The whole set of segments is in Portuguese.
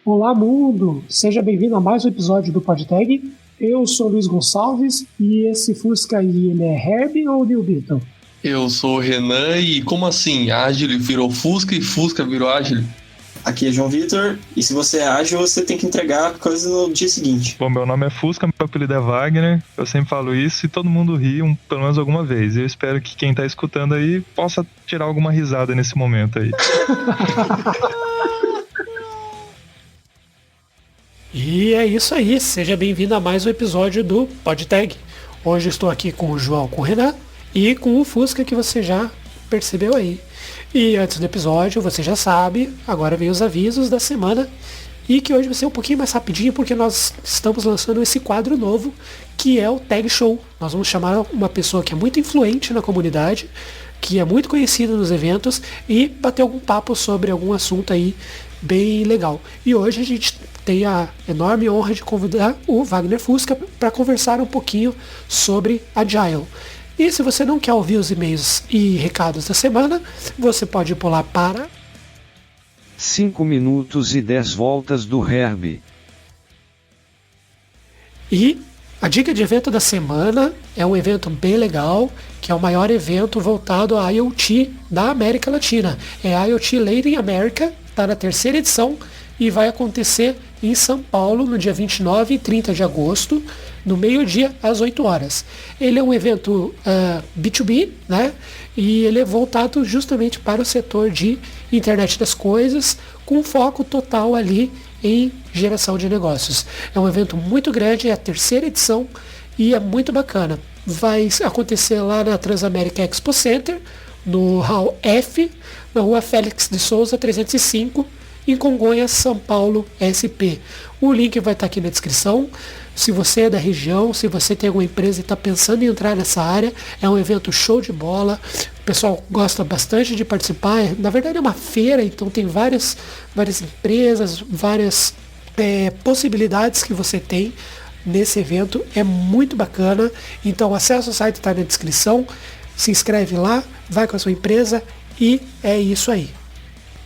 Olá, mundo! Seja bem-vindo a mais um episódio do PodTag. Eu sou o Luiz Gonçalves e esse Fusca aí, ele é Herb ou New Beetle? Eu sou o Renan e como assim? Ágil virou Fusca e Fusca virou Ágil? Aqui é João Vitor, e se você é ágil, você tem que entregar coisa no dia seguinte. Bom, meu nome é Fusca, meu apelido é Wagner, eu sempre falo isso e todo mundo ri pelo menos alguma vez. Eu espero que quem tá escutando aí possa tirar alguma risada nesse momento aí. E é isso aí, seja bem-vindo a mais um episódio do PodTag. Hoje eu estou aqui com o João, com o Renan e com o Fusca, que você já percebeu aí. E antes do episódio, você já sabe, agora vem os avisos da semana e que hoje vai ser um pouquinho mais rapidinho porque nós estamos lançando esse quadro novo que é o Tag Show. Nós vamos chamar uma pessoa que é muito influente na comunidade, que é muito conhecida nos eventos e bater algum papo sobre algum assunto aí bem legal. E hoje a gente tem a enorme honra de convidar o Wagner Fusca para conversar um pouquinho sobre Agile. E se você não quer ouvir os e-mails e recados da semana, você pode pular para 5 minutos e 10 voltas do Herb. E a dica de evento da semana é um evento bem legal, que é o maior evento voltado a IoT da América Latina. É a IoT Latin America, está na 3ª edição e vai acontecer em São Paulo no dia 29 e 30 de agosto, no meio-dia às 8 horas. Ele é um evento B2B, né? E ele é voltado justamente para o setor de internet das coisas, com foco total ali em geração de negócios. É um evento muito grande, é a 3ª edição e é muito bacana. Vai acontecer lá na Transamérica Expo Center, no Hall F, na rua Félix de Souza 305, em Congonhas, São Paulo, SP. O link vai estar aqui na descrição. Se você é da região, se você tem alguma empresa e está pensando em entrar nessa área, é um evento show de bola. O pessoal gosta bastante de participar. Na verdade é uma feira, então tem várias empresas, várias possibilidades que você tem nesse evento. É muito bacana. Então acessa o site, está na descrição. Se inscreve lá, vai com a sua empresa e é isso aí.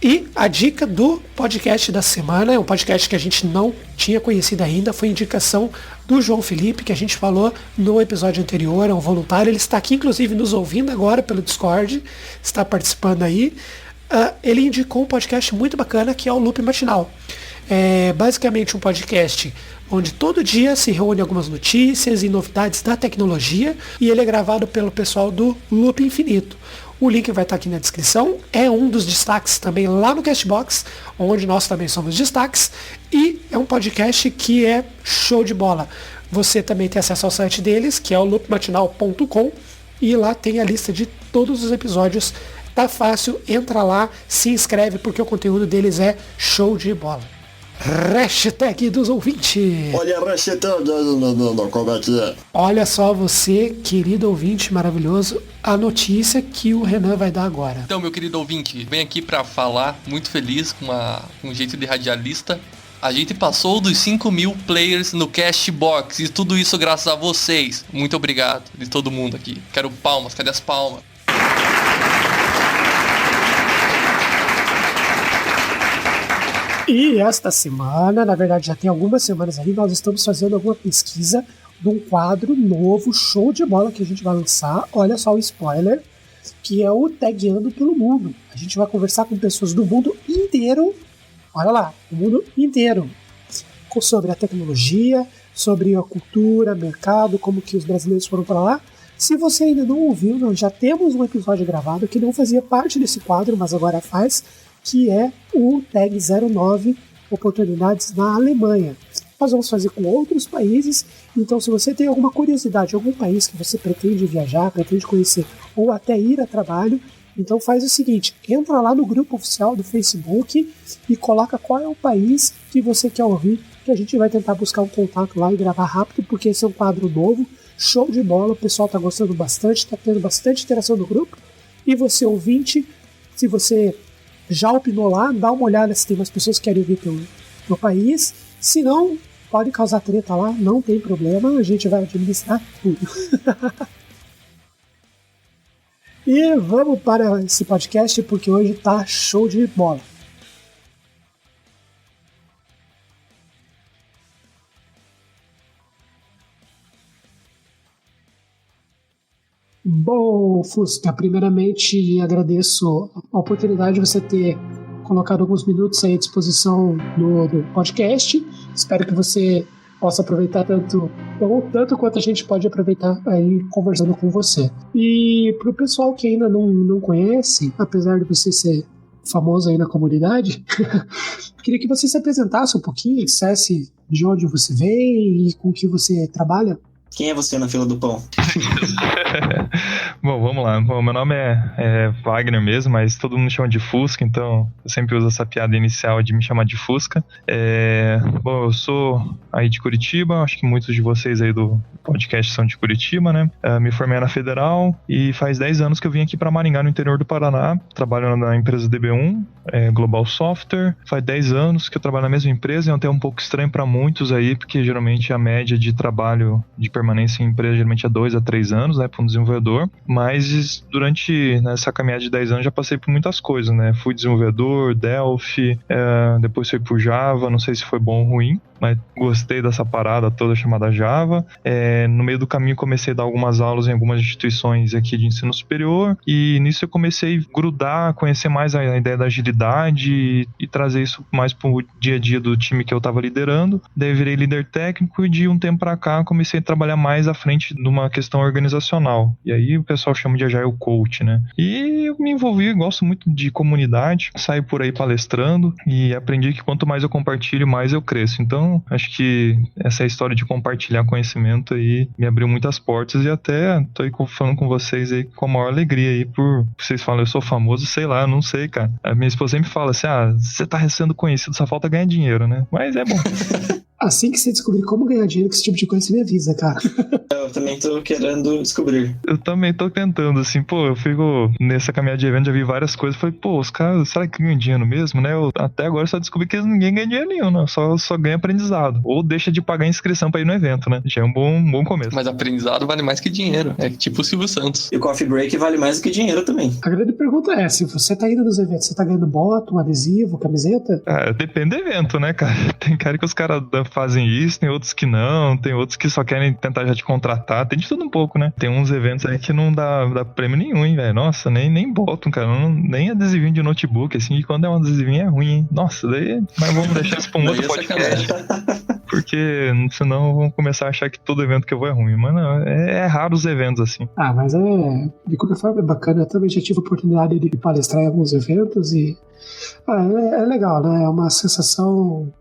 E a dica do podcast da semana, é um podcast que a gente não tinha conhecido ainda, foi indicação do João Felipe, que a gente falou no episódio anterior, é um voluntário, ele está aqui inclusive nos ouvindo agora pelo Discord, está participando aí. Ele indicou um podcast muito bacana que é o Loop Matinal. É basicamente um podcast onde todo dia se reúne algumas notícias e novidades da tecnologia e ele é gravado pelo pessoal do Loop Infinito. O link vai estar aqui na descrição, é um dos destaques também lá no Castbox, onde nós também somos destaques, e é um podcast que é show de bola. Você também tem acesso ao site deles, que é o loopmatinal.com, e lá tem a lista de todos os episódios. Tá fácil, entra lá, se inscreve, porque o conteúdo deles é show de bola. Hashtag dos ouvintes. Olha a hashtag, como é que é? Olha só você, querido ouvinte maravilhoso, a notícia que o Renan vai dar agora. Então, meu querido ouvinte, vem aqui pra falar, muito feliz com um jeito de radialista. A gente passou dos 5.000 players no Castbox e tudo isso graças a vocês. Muito obrigado de todo mundo aqui. Quero palmas, cadê as palmas? E esta semana, na verdade já tem algumas semanas aí, nós estamos fazendo alguma pesquisa de um quadro novo, show de bola, que a gente vai lançar. Olha só o spoiler, que é o Tagueando pelo Mundo. A gente vai conversar com pessoas do mundo inteiro, olha lá, do mundo inteiro, sobre a tecnologia, sobre a cultura, mercado, como que os brasileiros foram para lá. Se você ainda não ouviu, nós já temos um episódio gravado que não fazia parte desse quadro, mas agora faz, que é o Tag 09, Oportunidades na Alemanha. Nós vamos fazer com outros países, então se você tem alguma curiosidade de algum país que você pretende viajar, pretende conhecer, ou até ir a trabalho, então faz o seguinte, entra lá no grupo oficial do Facebook e coloca qual é o país que você quer ouvir, que a gente vai tentar buscar um contato lá e gravar rápido, porque esse é um quadro novo, show de bola, o pessoal está gostando bastante, está tendo bastante interação no grupo, e você ouvinte, se você já opinou lá, dá uma olhada se tem mais pessoas que querem vir pro país. Se não, pode causar treta lá, não tem problema, a gente vai administrar tudo. E vamos para esse podcast porque hoje tá show de bola. Bom, Fusca, primeiramente agradeço a oportunidade de você ter colocado alguns minutos aí à disposição do podcast. Espero que você possa aproveitar tanto quanto a gente pode aproveitar aí conversando com você. E para o pessoal que ainda não conhece, apesar de você ser famoso aí na comunidade, queria que você se apresentasse um pouquinho, dissesse de onde você vem e com o que você trabalha. Quem é você na fila do pão? Bom, vamos lá. Bom, meu nome é Wagner mesmo, mas todo mundo me chama de Fusca, então eu sempre uso essa piada inicial de me chamar de Fusca. Bom, eu sou aí de Curitiba, acho que muitos de vocês aí do podcast são de Curitiba, né? Me formei na Federal e faz 10 anos que eu vim aqui para Maringá, no interior do Paraná, trabalhando na empresa DB1, Global Software. Faz 10 anos que eu trabalho na mesma empresa, é até um pouco estranho para muitos aí, porque geralmente a média de trabalho de permanência em empresa geralmente é 2 a 3 anos, né, para um desenvolvedor, mas durante essa caminhada de 10 anos já passei por muitas coisas, né, fui desenvolvedor, Delphi, depois fui pro Java, não sei se foi bom ou ruim, mas gostei dessa parada toda chamada Java. No meio do caminho comecei a dar algumas aulas em algumas instituições aqui de ensino superior, e nisso eu comecei a grudar, conhecer mais a ideia da agilidade e trazer isso mais pro dia a dia do time que eu estava liderando. Daí eu virei líder técnico e de um tempo para cá comecei a trabalhar mais à frente de uma questão organizacional. E aí o pessoal chama de Agile Coach, né? E eu me envolvi, gosto muito de comunidade, saio por aí palestrando e aprendi que quanto mais eu compartilho, mais eu cresço. Então, acho que essa história de compartilhar conhecimento aí me abriu muitas portas e até tô aí falando com vocês aí com a maior alegria aí por vocês falam, eu sou famoso, sei lá, não sei, cara. A minha esposa sempre fala assim, você tá sendo conhecido, só falta ganhar dinheiro, né? Mas é bom. Assim que você descobrir como ganhar dinheiro com esse tipo de coisa, você me avisa, cara. Eu também tô querendo descobrir. Eu também tô tentando, assim, eu fico nessa caminhada de evento, já vi várias coisas, falei, os caras, será que ganham dinheiro mesmo, né? Eu até agora só descobri que ninguém ganha dinheiro nenhum, não, só ganha aprendizado. Ou deixa de pagar a inscrição pra ir no evento, né? Já é um bom começo. Mas aprendizado vale mais que dinheiro, é tipo o Silvio Santos. E o coffee break vale mais do que dinheiro também. A grande pergunta é, se você tá indo nos eventos, você tá ganhando bota, um adesivo, camiseta? Depende do evento, né, cara? Tem cara que os caras fazem isso, tem outros que não, tem outros que só querem tentar já te contratar, tem de tudo um pouco, né? Tem uns eventos aí que não dá prêmio nenhum, hein, velho? Nossa, nem botam, cara, nem adesivinho de notebook, assim, e quando é um adesivinho é ruim, hein? Nossa, mas vamos deixar isso pra um outro podcast. Porque senão vão começar a achar que todo evento que eu vou é ruim, mas não, é raro os eventos, assim. Mas de qualquer forma é bacana, eu também já tive a oportunidade de palestrar em alguns eventos e é legal, né? É uma sensação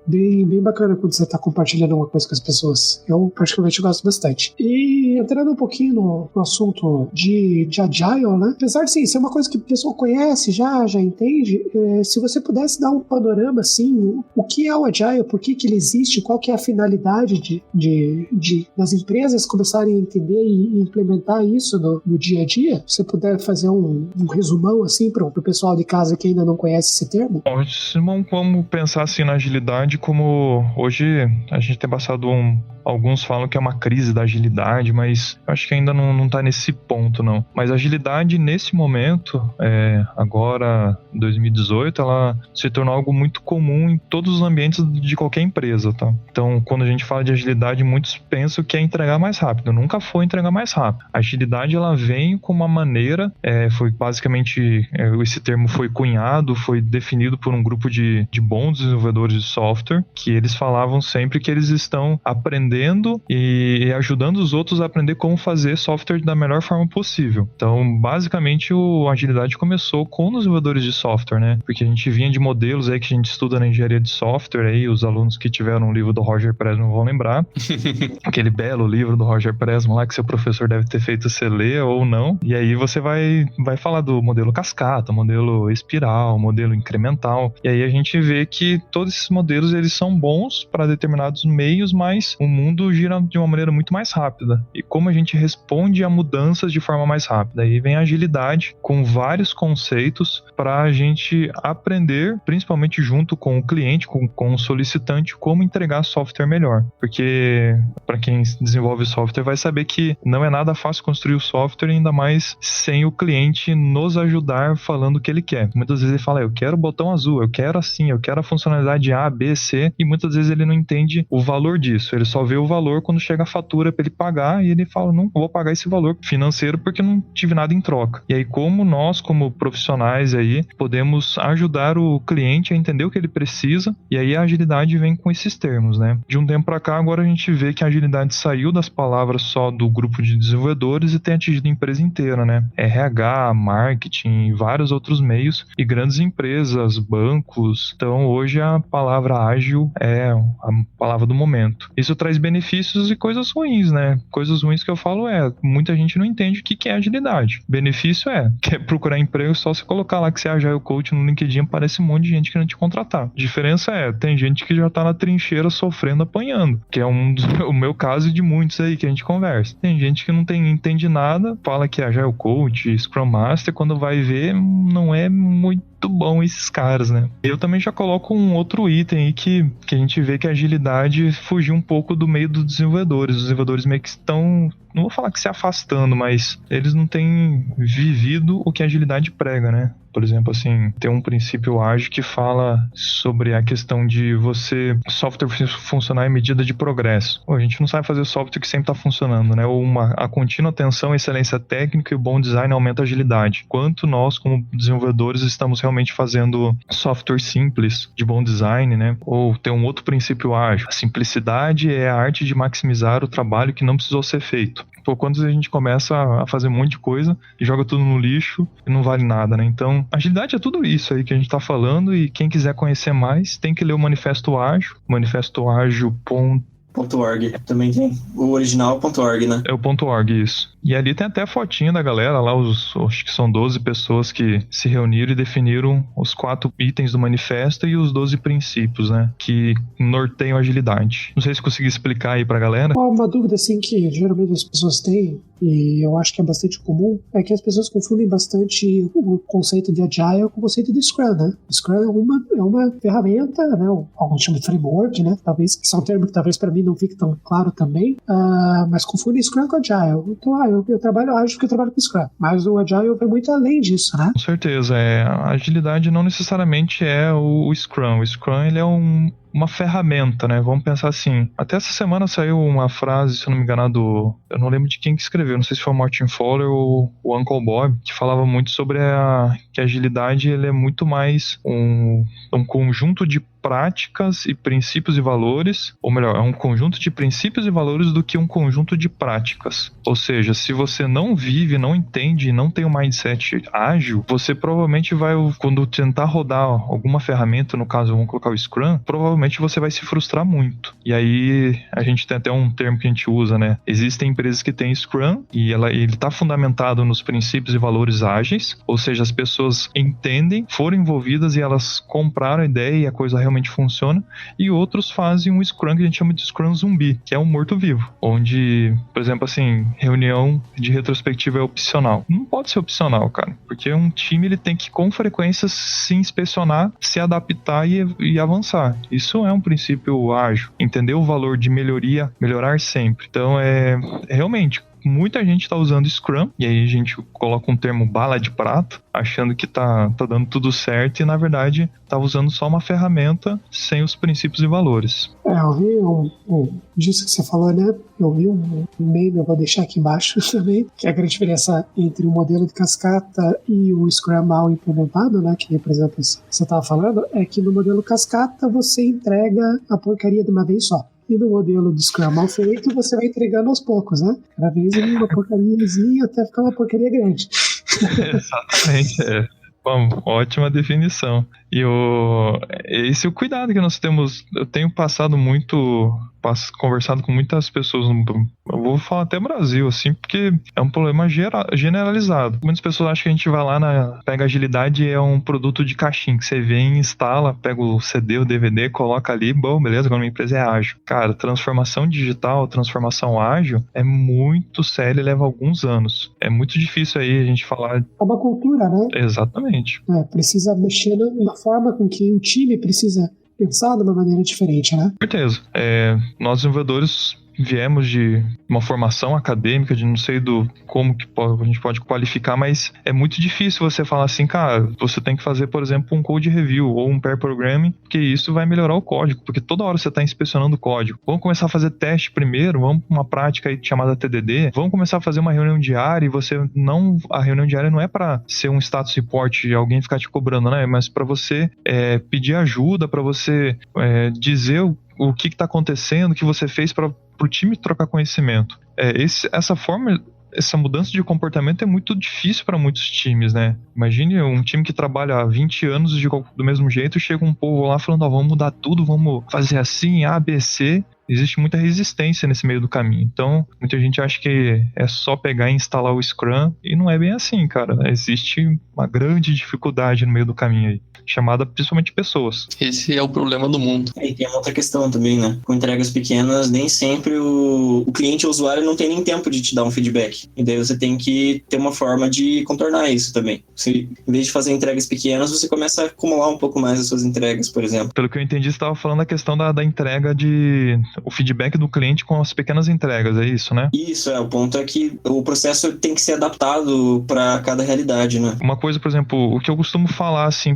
bem bacana quando você está compartilhando alguma coisa com as pessoas. Eu particularmente gosto bastante. E entrando um pouquinho no assunto de Agile, né? Apesar de ser uma coisa que o pessoal conhece, já entende, se você pudesse dar um panorama, assim, o que é o Agile, por que ele existe, qual que é a finalidade das empresas começarem a entender e implementar isso no dia a dia, se você puder fazer um resumão, assim, para o pessoal de casa que ainda não conhece esse termo? Bom, Simão, como pensar assim na agilidade, como hoje a gente tem passado alguns falam que é uma crise da agilidade, mas eu acho que ainda não tá nesse ponto, não. Mas a agilidade, nesse momento, agora, 2018, ela se tornou algo muito comum em todos os ambientes de qualquer empresa, tá? Então, quando a gente fala de agilidade, muitos pensam que é entregar mais rápido. Nunca foi entregar mais rápido. A agilidade, ela vem com uma maneira, foi basicamente, esse termo foi cunhado, foi definido por um grupo de bons desenvolvedores de software, que eles falavam sempre que eles estão aprendendo e ajudando os outros a aprender como fazer software da melhor forma possível. Então, basicamente, a agilidade começou com os desenvolvedores de software, né? Porque a gente vinha de modelos aí que a gente estuda na engenharia de software, aí os alunos que tiveram o livro do Roger Pressman vão lembrar. Aquele belo livro do Roger Pressman lá que seu professor deve ter feito você ler ou não. E aí você vai falar do modelo cascata, modelo espiral, modelo incremental. E aí a gente vê que todos esses modelos, eles são bons para determinados meios, mas o mundo gira de uma maneira muito mais rápida. E como a gente responde a mudanças de forma mais rápida. Aí vem a agilidade com vários conceitos para a gente aprender, principalmente junto com o cliente, com o solicitante, como entregar software melhor. Porque para quem desenvolve software vai saber que não é nada fácil construir o software, ainda mais sem o cliente nos ajudar falando o que ele quer. Muitas vezes ele fala, eu quero o botão azul, eu quero assim, eu quero a funcionalidade A, B, C, e muitas vezes ele não entende o valor disso. Ele só vê o valor quando chega a fatura para ele pagar, e ele fala, não vou pagar esse valor financeiro porque não tive nada em troca. E aí, como nós, como profissionais aí, podemos ajudar o cliente a entender o que ele precisa, e aí a agilidade vem com esses termos, né? De um tempo para cá, agora a gente vê que a agilidade saiu das palavras só do grupo de desenvolvedores e tem atingido a empresa inteira, né? RH, marketing, vários outros meios, e grandes empresas, bancos. Então, hoje a palavra ágil é a palavra do momento. Isso traz benefícios e coisas ruins, né? Coisas ruins que eu falo muita gente não entende o que é agilidade. Benefício quer procurar emprego, só se colocar lá que você é Agile Coach no LinkedIn, aparece um monte de gente querendo te contratar. Diferença tem gente que já tá na trincheira sofrendo, apanhando, que é o meu caso e de muitos aí que a gente conversa. Tem gente que não entende nada, fala que é Agile Coach, Scrum Master, quando vai ver, não é muito bom esses caras, né? Eu também já coloco um outro item aí que a gente vê que a agilidade fugiu um pouco do meio dos desenvolvedores. Os desenvolvedores meio que estão, não vou falar que se afastando, mas eles não têm vivido o que a agilidade prega, né? Por exemplo, assim, tem um princípio ágil que fala sobre a questão de software funcionar em medida de progresso. A gente não sabe fazer software que sempre está funcionando, né? Ou a contínua atenção, excelência técnica e o bom design aumenta a agilidade. Quanto nós, como desenvolvedores, estamos realmente fazendo software simples, de bom design, né? Ou tem um outro princípio ágil. A simplicidade é a arte de maximizar o trabalho que não precisou ser feito. Quando a gente começa a fazer um monte de coisa e joga tudo no lixo e não vale nada, né? Então, agilidade é tudo isso aí que a gente tá falando, e quem quiser conhecer mais tem que ler o Manifesto Ágil, .org, também tem. O original .org, né? É o .org, isso. E ali tem até a fotinha da galera lá, acho que são 12 pessoas que se reuniram e definiram os 4 itens do manifesto e os 12 princípios, né? Que norteiam a agilidade. Não sei se consegui explicar aí pra galera. Uma dúvida, assim, que geralmente as pessoas têm, e eu acho que é bastante comum, é que as pessoas confundem bastante o conceito de Agile com o conceito de Scrum, né? Scrum é uma ferramenta, né? Alguns chamam de framework, né? Talvez, que são termos que talvez para mim não fique tão claro também, mas confundem Scrum com Agile. Então, eu trabalho ágil porque eu trabalho com Scrum, mas o Agile vai muito além disso, né? Com certeza, a agilidade não necessariamente é o Scrum. O Scrum, ele é uma ferramenta, né? Vamos pensar assim. Até essa semana saiu uma frase, se eu não me engano, eu não lembro de quem que escreveu, não sei se foi o Martin Fowler ou o Uncle Bob, que falava muito sobre que a agilidade ele é muito mais um conjunto de práticas e princípios e valores, ou melhor, é um conjunto de princípios e valores do que um conjunto de práticas. Ou seja, se você não vive, não entende, não tem um mindset ágil, você provavelmente vai, quando tentar rodar alguma ferramenta, no caso, vamos colocar o Scrum, provavelmente você vai se frustrar muito. E aí, a gente tem até um termo que a gente usa, né? Existem empresas que têm Scrum e ele está fundamentado nos princípios e valores ágeis, ou seja, as pessoas entendem, foram envolvidas e elas compraram a ideia e a coisa realmente funciona, e outros fazem um Scrum que a gente chama de Scrum zumbi, que é um morto-vivo, onde, por exemplo, assim, reunião de retrospectiva é opcional. Não pode ser opcional, cara, porque um time ele tem que, com frequência, se inspecionar, se adaptar e avançar. Isso é um princípio ágil, entender o valor de melhorar sempre. Então, realmente, muita gente está usando Scrum, e aí a gente coloca um termo bala de prata, achando que tá dando tudo certo, e na verdade tá usando só uma ferramenta sem os princípios e valores. Eu vi disso que você falou, né? Eu vi um meme, eu vou deixar aqui embaixo também, que é a grande diferença entre o modelo de cascata e o Scrum mal implementado, né? Que, por exemplo, você estava falando, é que no modelo cascata você entrega a porcaria de uma vez só. E no modelo de Scrum mal feito, você vai entregando aos poucos, né? Cada vez uma porcariazinha até ficar uma porcaria grande. Exatamente, Bom, ótima definição. Esse é o cuidado que nós temos. Eu tenho conversado com muitas pessoas, eu vou falar até Brasil, assim, porque é um problema generalizado. Muitas pessoas acham que a gente vai lá, pega agilidade, é um produto de caixinha, que você vem, instala, pega o CD, o DVD, coloca ali, bom, beleza, agora minha empresa é ágil. Cara, transformação digital, transformação ágil é muito séria e leva alguns anos. É muito difícil aí a gente falar... É uma cultura, né? Exatamente. Precisa mexer na forma com que o time precisa pensar de uma maneira diferente, né? Com certeza. Nós desenvolvedores viemos de uma formação acadêmica, de não sei como que a gente pode qualificar, mas é muito difícil você falar assim, cara, você tem que fazer, por exemplo, um code review ou um pair programming, porque isso vai melhorar o código, porque toda hora você está inspecionando o código. Vamos começar a fazer teste primeiro, vamos para uma prática aí chamada TDD, vamos começar a fazer uma reunião diária e a reunião diária não é para ser um status report e alguém ficar te cobrando, né? Mas para você pedir ajuda, para você dizer o que está acontecendo, o que você fez para o time trocar conhecimento. Essa mudança de comportamento é muito difícil para muitos times, né? Imagine um time que trabalha há 20 anos do mesmo jeito, chega um povo lá falando, vamos mudar tudo, vamos fazer assim, A, B, C. Existe muita resistência nesse meio do caminho. Então, muita gente acha que é só pegar e instalar o Scrum, e não é bem assim, cara. Existe uma grande dificuldade no meio do caminho aí, chamada principalmente pessoas. Esse é o problema do mundo. E tem uma outra questão também, né? Com entregas pequenas, nem sempre o cliente ou o usuário não tem nem tempo de te dar um feedback. E daí você tem que ter uma forma de contornar isso também. Em vez de fazer entregas pequenas, você começa a acumular um pouco mais as suas entregas, por exemplo. Pelo que eu entendi, você estava falando da questão da entrega o feedback do cliente com as pequenas entregas, é isso, né? Isso, o ponto é que o processo tem que ser adaptado para cada realidade, né? Uma coisa, por exemplo, o que eu costumo falar, assim,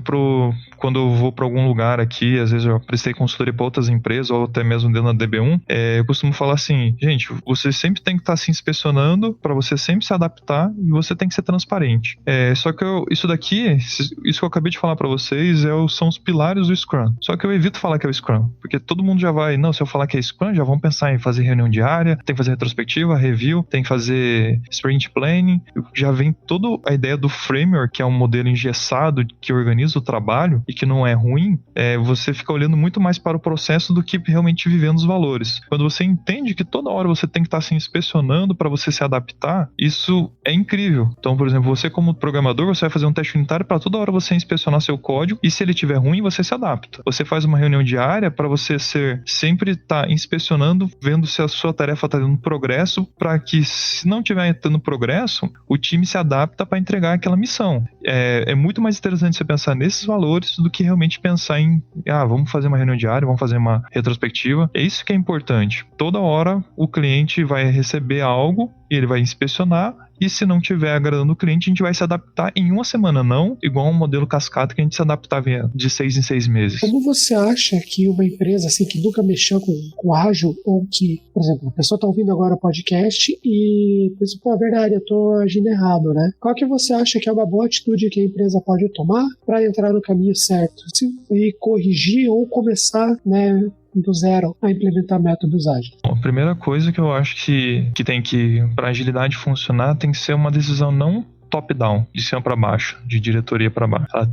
quando eu vou para algum lugar aqui, às vezes eu prestei consultoria para outras empresas, ou até mesmo dentro da DB1, eu costumo falar assim, gente, você sempre tem que estar se inspecionando para você sempre se adaptar e você tem que ser transparente. Só que isso que eu acabei de falar para vocês, são os pilares do Scrum. Só que eu evito falar que é o Scrum, porque todo mundo já vai, se eu falar que é Scrum, já vão pensar em fazer reunião diária, tem que fazer retrospectiva, review, tem que fazer sprint planning, já vem toda a ideia do framework, que é um modelo engessado que organiza o trabalho e que não é ruim, você fica olhando muito mais para o processo do que realmente vivendo os valores. Quando você entende que toda hora você tem que estar se inspecionando para você se adaptar, isso é incrível. Então, por exemplo, você como programador, você vai fazer um teste unitário para toda hora você inspecionar seu código e se ele estiver ruim, você se adapta. Você faz uma reunião diária para você sempre estar inspecionando, vendo se a sua tarefa está dando progresso, para que se não estiver tendo progresso, o time se adapta para entregar aquela missão. É muito mais interessante você pensar nesses valores do que realmente pensar em vamos fazer uma reunião diária, vamos fazer uma retrospectiva. É isso que é importante. Toda hora o cliente vai receber algo e ele vai inspecionar, e se não estiver agradando o cliente, a gente vai se adaptar em uma semana, não igual um modelo cascata que a gente se adaptava de 6 em 6 meses. Como você acha que uma empresa assim, que nunca mexeu com ágil, ou que, por exemplo, a pessoa está ouvindo agora o podcast e pensa, é verdade, eu estou agindo errado, né? Qual que você acha que é uma boa atitude que a empresa pode tomar para entrar no caminho certo? E corrigir ou começar, né, do zero a implementar métodos ágeis? A primeira coisa que eu acho que tem que, para a agilidade funcionar, tem que ser uma decisão não top-down, de cima para baixo, de diretoria para baixo. Ela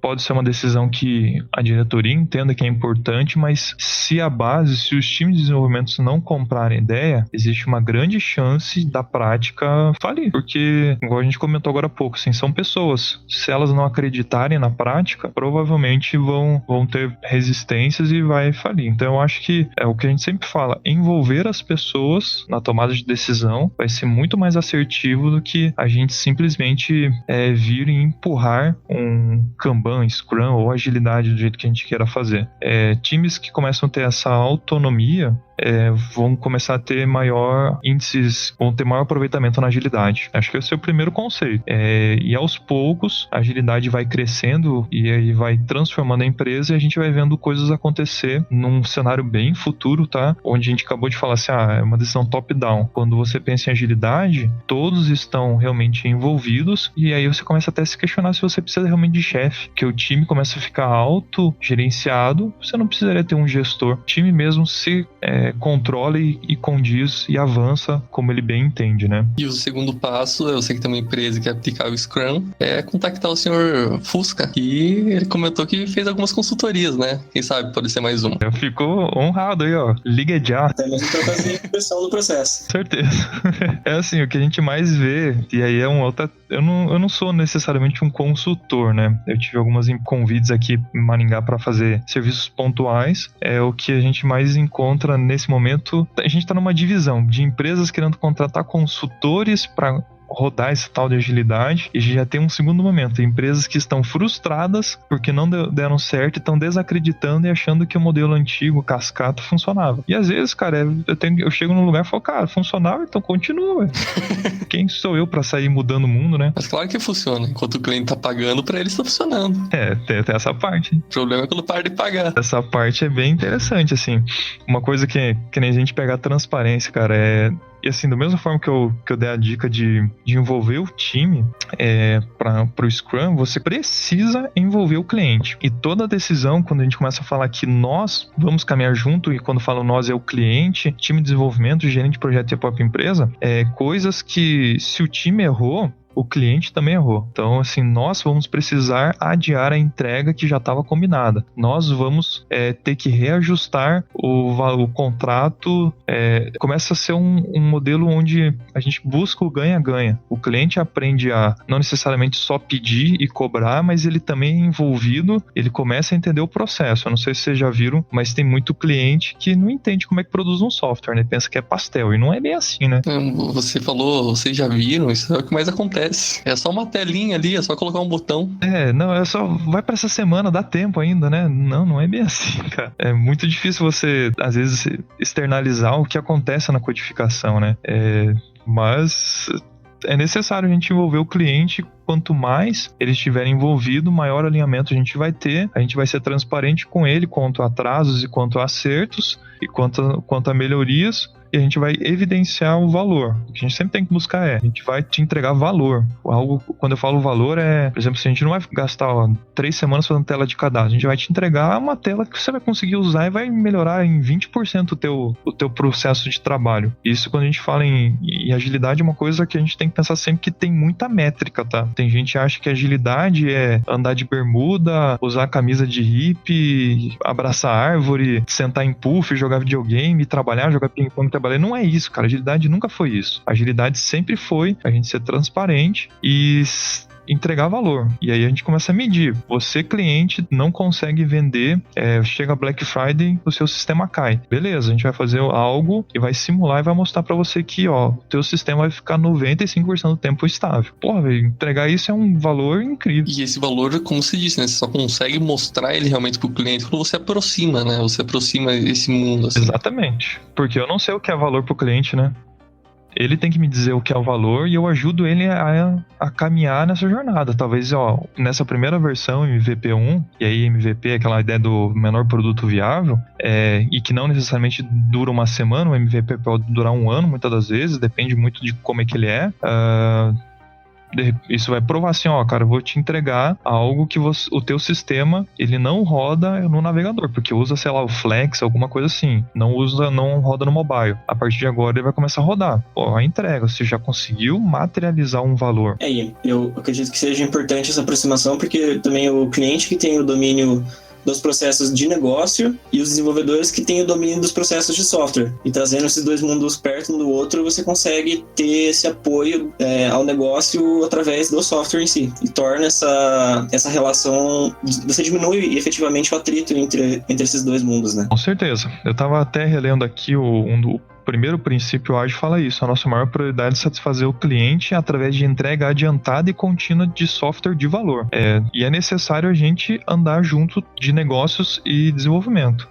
pode ser uma decisão que a diretoria entenda que é importante, mas se os times de desenvolvimento não comprarem ideia, existe uma grande chance da prática falir, porque, igual a gente comentou agora há pouco, assim, são pessoas. Se elas não acreditarem na prática, provavelmente vão ter resistências e vai falir. Então eu acho que é o que a gente sempre fala, envolver as pessoas na tomada de decisão vai ser muito mais assertivo do que a gente simplesmente vir e empurrar um Kanban, Scrum ou agilidade do jeito que a gente queira fazer. Times que começam a ter essa autonomia vão começar a ter maior índices, vão ter maior aproveitamento na agilidade. Acho que esse é o primeiro conceito. E aos poucos a agilidade vai crescendo e aí vai transformando a empresa e a gente vai vendo coisas acontecer num cenário bem futuro, tá? Onde a gente acabou de falar assim, é uma decisão top-down. Quando você pensa em agilidade, todos estão realmente envolvidos e aí você começa até a se questionar se você precisa realmente de chefe, que o time começa a ficar autogerenciado, você não precisaria ter um gestor. O time mesmo se controla e condiz e avança como ele bem entende, né? E o segundo passo, eu sei que tem uma empresa que aplica o Scrum, é contactar o senhor Fusca, e ele comentou que fez algumas consultorias, né? Quem sabe pode ser mais uma. Eu fico honrado aí, ó. Liga já. Até mesmo pra fazer a impressão do processo. Certeza. É assim, o que a gente mais vê, e aí é um outra... Eu não sou necessariamente um consultor, né? Eu tive algumas convites aqui em Maringá para fazer serviços pontuais. É o que a gente mais encontra nesse momento. A gente está numa divisão de empresas querendo contratar consultores para rodar esse tal de agilidade, e já tem um segundo momento, empresas que estão frustradas porque não deram certo e estão desacreditando e achando que o modelo antigo, cascata, funcionava. E às vezes, cara, eu chego num lugar e falo, cara, funcionava, então continua. Quem sou eu pra sair mudando o mundo, né? Mas claro que funciona, enquanto o cliente tá pagando, pra ele está funcionando. Tem essa parte. O problema é quando para de pagar. Essa parte é bem interessante, assim. Uma coisa que nem a gente pegar a transparência, cara, e assim, da mesma forma que eu dei a dica de envolver o time para o Scrum, você precisa envolver o cliente. E toda decisão, quando a gente começa a falar que nós vamos caminhar junto, e quando falo nós é o cliente, time de desenvolvimento, gerente de projeto e a própria empresa, coisas que se o time errou, o cliente também errou. Então, assim, nós vamos precisar adiar a entrega que já estava combinada. Nós vamos ter que reajustar o contrato. Começa a ser um modelo onde a gente busca o ganha-ganha. O cliente aprende a não necessariamente só pedir e cobrar, mas ele também é envolvido, ele começa a entender o processo. Eu não sei se vocês já viram, mas tem muito cliente que não entende como é que produz um software, né? Pensa que é pastel, e não é bem assim, né? Você falou, vocês já viram, isso é o que mais acontece. É só uma telinha ali, é só colocar um botão. Vai pra essa semana, dá tempo ainda, né? Não é bem assim, cara. É muito difícil você, às vezes, externalizar o que acontece na codificação, né? Mas é necessário a gente envolver o cliente. Quanto mais ele estiver envolvido, maior alinhamento a gente vai ter. A gente vai ser transparente com ele quanto a atrasos e quanto a acertos e quanto a melhorias. E a gente vai evidenciar o valor. O que a gente sempre tem que buscar a gente vai te entregar valor. Quando eu falo valor, por exemplo, se a gente não vai gastar 3 semanas fazendo tela de cadastro, a gente vai te entregar uma tela que você vai conseguir usar e vai melhorar em 20% o teu processo de trabalho. Isso, quando a gente fala em agilidade, é uma coisa que a gente tem que pensar sempre que tem muita métrica, tá? Tem gente que acha que agilidade é andar de bermuda, usar camisa de hippie, abraçar árvore, sentar em puff, jogar videogame, trabalhar, jogar ping-pong, trabalhar. Não é isso, cara. Agilidade nunca foi isso. Agilidade sempre foi a gente ser transparente e entregar valor. E aí a gente começa a medir. Você, cliente, não consegue vender, chega Black Friday, o seu sistema cai. Beleza, a gente vai fazer algo e vai simular e vai mostrar pra você que, o teu sistema vai ficar 95% do tempo estável. Porra, velho, entregar isso é um valor incrível. E esse valor, como você disse, né? Você só consegue mostrar ele realmente pro cliente quando você aproxima, né? Você aproxima esse mundo, assim. Exatamente. Porque eu não sei o que é valor pro cliente, né? Ele tem que me dizer o que é o valor e eu ajudo ele a caminhar nessa jornada. Talvez, nessa primeira versão, MVP 1, e aí MVP é aquela ideia do menor produto viável, e que não necessariamente dura uma semana, o MVP pode durar um ano, muitas das vezes, depende muito de como é que ele é. Isso vai provar assim, cara, eu vou te entregar algo que o teu sistema, ele não roda no navegador, porque usa, sei lá, o Flex, alguma coisa assim, não roda no mobile. A partir de agora ele vai começar a rodar. A entrega, você já conseguiu materializar um valor. Eu acredito que seja importante essa aproximação, porque também o cliente que tem o domínio dos processos de negócio e os desenvolvedores que têm o domínio dos processos de software. E trazendo esses dois mundos perto um do outro, você consegue ter esse apoio ao negócio através do software em si. E torna essa relação... Você diminui efetivamente o atrito entre esses dois mundos, né? Com certeza. Eu estava até relendo aqui o primeiro princípio ágil fala isso. A nossa maior prioridade é satisfazer o cliente através de entrega adiantada e contínua de software de valor. E é necessário a gente andar junto de negócios e desenvolvimento.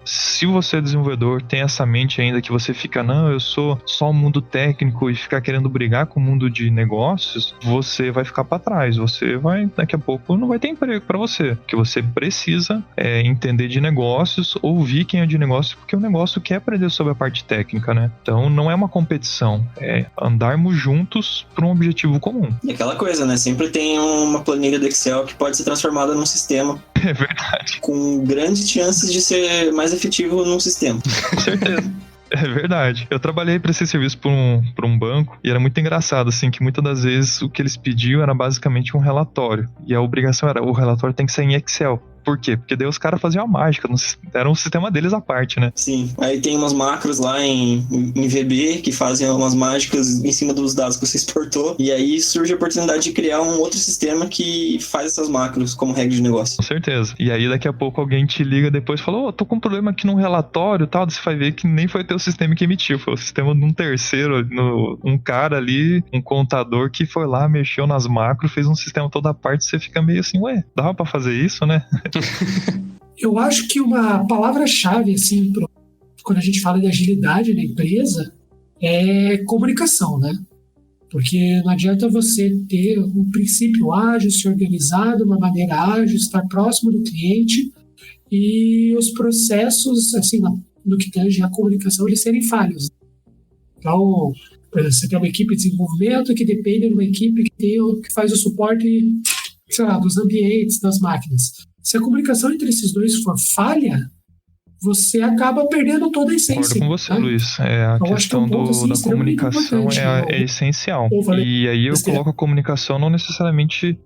Se você é desenvolvedor, tem essa mente ainda que você fica, não, eu sou só o mundo técnico e ficar querendo brigar com o mundo de negócios, você vai ficar para trás. Você vai, daqui a pouco, não vai ter emprego para você. Porque você precisa entender de negócios, ouvir quem é de negócio, porque o negócio quer aprender sobre a parte técnica, né? Então, não é uma competição, é andarmos juntos para um objetivo comum. E aquela coisa, né? Sempre tem uma planilha do Excel que pode ser transformada num sistema É verdade. com grandes chances de ser mais efetivo num sistema. Com certeza. É verdade. Eu trabalhei para esse serviço por um banco e era muito engraçado, assim, que muitas das vezes o que eles pediam era basicamente um relatório. E a obrigação era, o relatório tem que sair em Excel. Por quê? Porque daí os caras faziam a mágica, era um sistema deles à parte, né? Sim. Aí tem umas macros lá em VB que fazem umas mágicas em cima dos dados que você exportou. E aí surge a oportunidade de criar um outro sistema que faz essas macros como regra de negócio. Com certeza. E aí daqui a pouco alguém te liga depois e fala, tô com um problema aqui num relatório e tal. Você vai ver que nem foi teu sistema que emitiu, foi o sistema de um terceiro, um cara ali, um contador que foi lá, mexeu nas macros, fez um sistema toda a parte. Você fica meio assim, dava pra fazer isso, né? Eu acho que uma palavra-chave, assim, quando a gente fala de agilidade na empresa, é comunicação, né? Porque não adianta você ter um princípio ágil, se organizar de uma maneira ágil, estar próximo do cliente e os processos, assim, no que tange a comunicação, eles serem falhos. Então, por exemplo, você tem uma equipe de desenvolvimento que depende de uma equipe que faz o suporte, sei lá, dos ambientes, das máquinas. Se a comunicação entre esses dois for falha, você acaba perdendo toda a essência. Concordo com você, né? Luiz. A questão da comunicação é essencial. E aí eu coloco a comunicação não necessariamente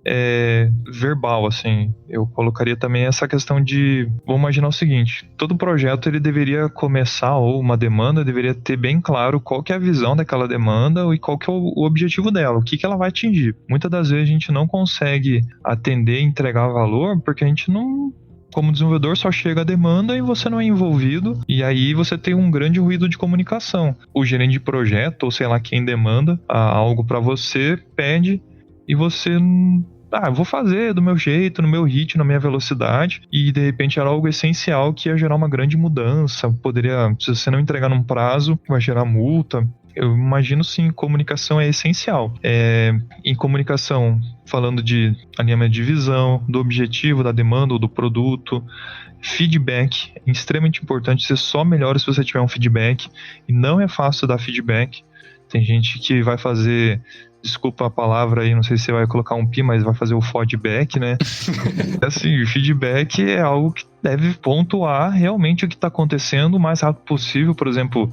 verbal, assim. Eu colocaria também essa questão de... Vamos imaginar o seguinte, todo projeto ele deveria começar, ou uma demanda, deveria ter bem claro qual que é a visão daquela demanda e qual que é o objetivo dela, o que ela vai atingir. Muitas das vezes a gente não consegue atender e entregar valor porque a gente não... Como desenvolvedor, só chega a demanda e você não é envolvido, e aí você tem um grande ruído de comunicação. O gerente de projeto, ou sei lá quem demanda algo para você, pede, e você... eu vou fazer do meu jeito, no meu ritmo, na minha velocidade, e de repente era algo essencial que ia gerar uma grande mudança. Se você não entregar num prazo, vai gerar multa. Eu imagino sim, comunicação é essencial. Em comunicação, falando de alinhamento de visão, do objetivo, da demanda ou do produto, feedback é extremamente importante. Você só melhora se você tiver um feedback, e não é fácil dar feedback. Tem gente que vai fazer, desculpa a palavra aí, não sei se você vai colocar um pi, mas vai fazer o feedback, né? Assim, o feedback é algo que deve pontuar realmente o que está acontecendo o mais rápido possível. Por exemplo,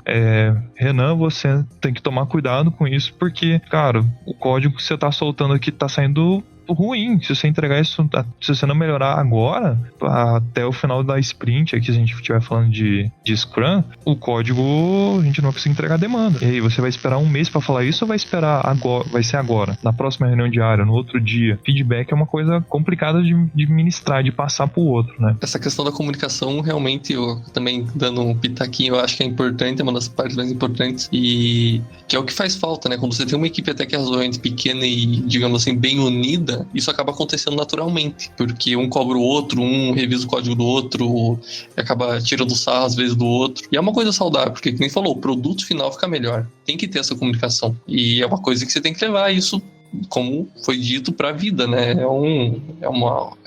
Renan, você tem que tomar cuidado com isso, porque, cara, o código que você está soltando aqui está saindo ruim. Se você entregar isso, se você não melhorar agora, até o final da sprint, aqui se a gente estiver falando de Scrum, o código a gente não vai conseguir entregar a demanda. E aí, você vai esperar um mês para falar isso ou vai esperar agora? Vai ser agora, na próxima reunião diária, no outro dia? Feedback é uma coisa complicada de ministrar, de passar pro outro, né? Essa questão da comunicação, realmente, eu também dando um pitaquinho, eu acho que é importante, é uma das partes mais importantes, e que é o que faz falta, né? Quando você tem uma equipe até que é razoavelmente pequena e, digamos assim, bem unida, isso acaba acontecendo naturalmente, porque um cobra o outro, um revisa o código do outro, e acaba tirando sarro às vezes do outro. E é uma coisa saudável, porque, como falou, o produto final fica melhor. Tem que ter essa comunicação. E é uma coisa que você tem que levar isso, como foi dito, para a vida, né? É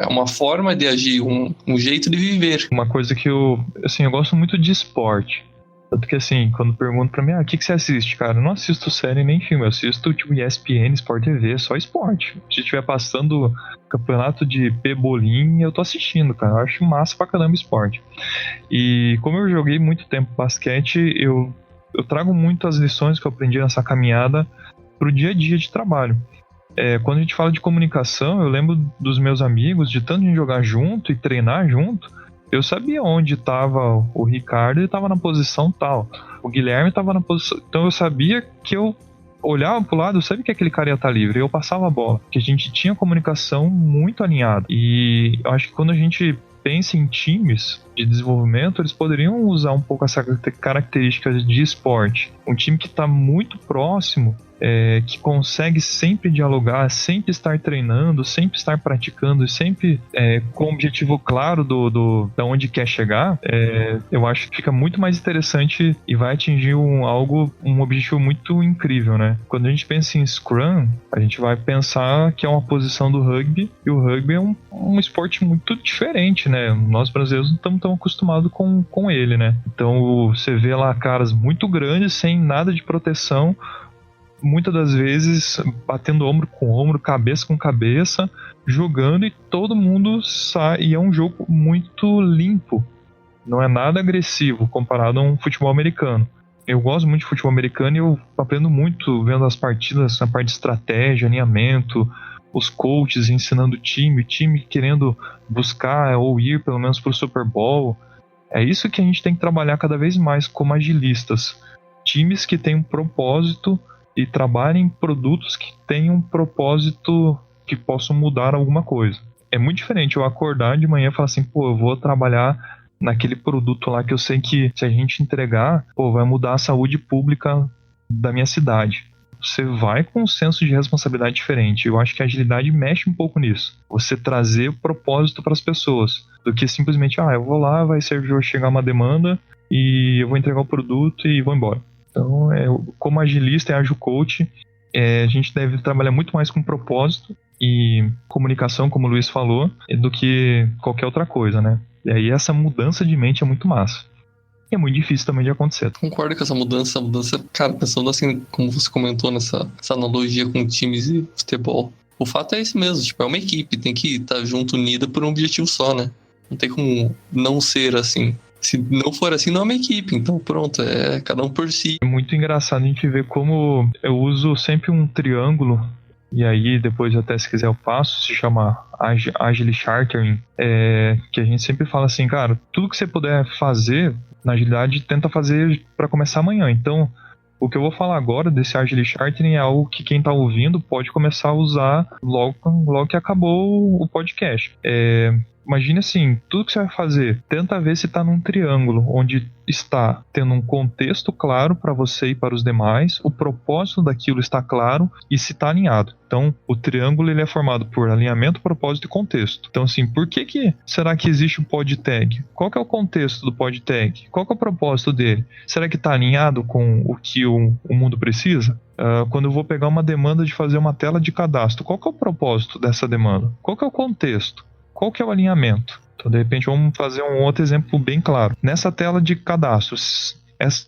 uma forma de agir, um jeito de viver. Uma coisa que eu gosto muito de esporte. Tanto que, assim, quando perguntam pra mim, o que você assiste, cara? Eu não assisto série nem filme, eu assisto, tipo, ESPN, Sport TV, só esporte. Se estiver passando campeonato de pebolim, eu tô assistindo, cara. Eu acho massa pra caramba esporte. E como eu joguei muito tempo basquete, eu trago muito as lições que eu aprendi nessa caminhada pro dia a dia de trabalho. Quando a gente fala de comunicação, eu lembro dos meus amigos, de tanto a gente jogar junto e treinar junto, eu sabia onde estava o Ricardo, ele estava na posição tal. O Guilherme estava na posição... Então eu sabia que eu olhava pro lado, eu sabia que aquele cara ia estar livre. Eu passava a bola. Porque a gente tinha comunicação muito alinhada. E eu acho que quando a gente pensa em times de desenvolvimento, eles poderiam usar um pouco essa característica de esporte. Um time que está muito próximo, que consegue sempre dialogar, sempre estar treinando, sempre estar praticando e sempre com o objetivo claro da onde quer chegar, eu acho que fica muito mais interessante e vai atingir um objetivo muito incrível, né? Quando a gente pensa em Scrum, a gente vai pensar que é uma posição do rugby, e o rugby é um esporte muito diferente, né? Nós brasileiros não estamos tão acostumados com ele, né? Então você vê lá caras muito grandes, sem nada de proteção, muitas das vezes batendo ombro com ombro, cabeça com cabeça, jogando e todo mundo sai. E é um jogo muito limpo, não é nada agressivo comparado a um futebol americano. Eu gosto muito de futebol americano e eu aprendo muito vendo as partidas, a parte de estratégia, alinhamento, os coaches ensinando o time querendo buscar ou ir pelo menos para o Super Bowl. É isso que a gente tem que trabalhar cada vez mais como agilistas. Times que têm um propósito e trabalhem em produtos que tenham um propósito que possam mudar alguma coisa. É muito diferente eu acordar de manhã e falar assim, pô, eu vou trabalhar naquele produto lá que eu sei que se a gente entregar, pô, vai mudar a saúde pública da minha cidade. Você vai com um senso de responsabilidade diferente. Eu acho que a agilidade mexe um pouco nisso. Você trazer o propósito para as pessoas, do que simplesmente, eu vou lá, vai chegar uma demanda e eu vou entregar o produto e vou embora. Então, como agilista e agile coach, a gente deve trabalhar muito mais com propósito e comunicação, como o Luiz falou, do que qualquer outra coisa, né? E aí essa mudança de mente é muito massa. E é muito difícil também de acontecer. Concordo com essa mudança, cara, pensando assim, como você comentou nessa analogia com times e futebol. O fato é esse mesmo, tipo, é uma equipe, tem que estar junto, unida por um objetivo só, né? Não tem como não ser assim. Se não for assim, não é uma equipe, então pronto, é cada um por si. É muito engraçado a gente ver como eu uso sempre um triângulo. E aí, depois até se quiser eu passo, se chama Agile Chartering, que a gente sempre fala assim, cara, tudo que você puder fazer na agilidade, tenta fazer para começar amanhã. Então, o que eu vou falar agora desse Agile Chartering é algo que quem tá ouvindo pode começar a usar logo que acabou o podcast. Imagine assim, tudo que você vai fazer, tenta ver se está num triângulo, onde está tendo um contexto claro para você e para os demais, o propósito daquilo está claro e se está alinhado. Então, o triângulo ele é formado por alinhamento, propósito e contexto. Então, assim, por que será que existe o pod tag? Qual que é o contexto do pod tag? Qual que é o propósito dele? Será que está alinhado com o que o mundo precisa? Quando eu vou pegar uma demanda de fazer uma tela de cadastro, qual que é o propósito dessa demanda? Qual que é o contexto? Qual que é o alinhamento? Então, de repente, vamos fazer um outro exemplo bem claro. Nessa tela de cadastro,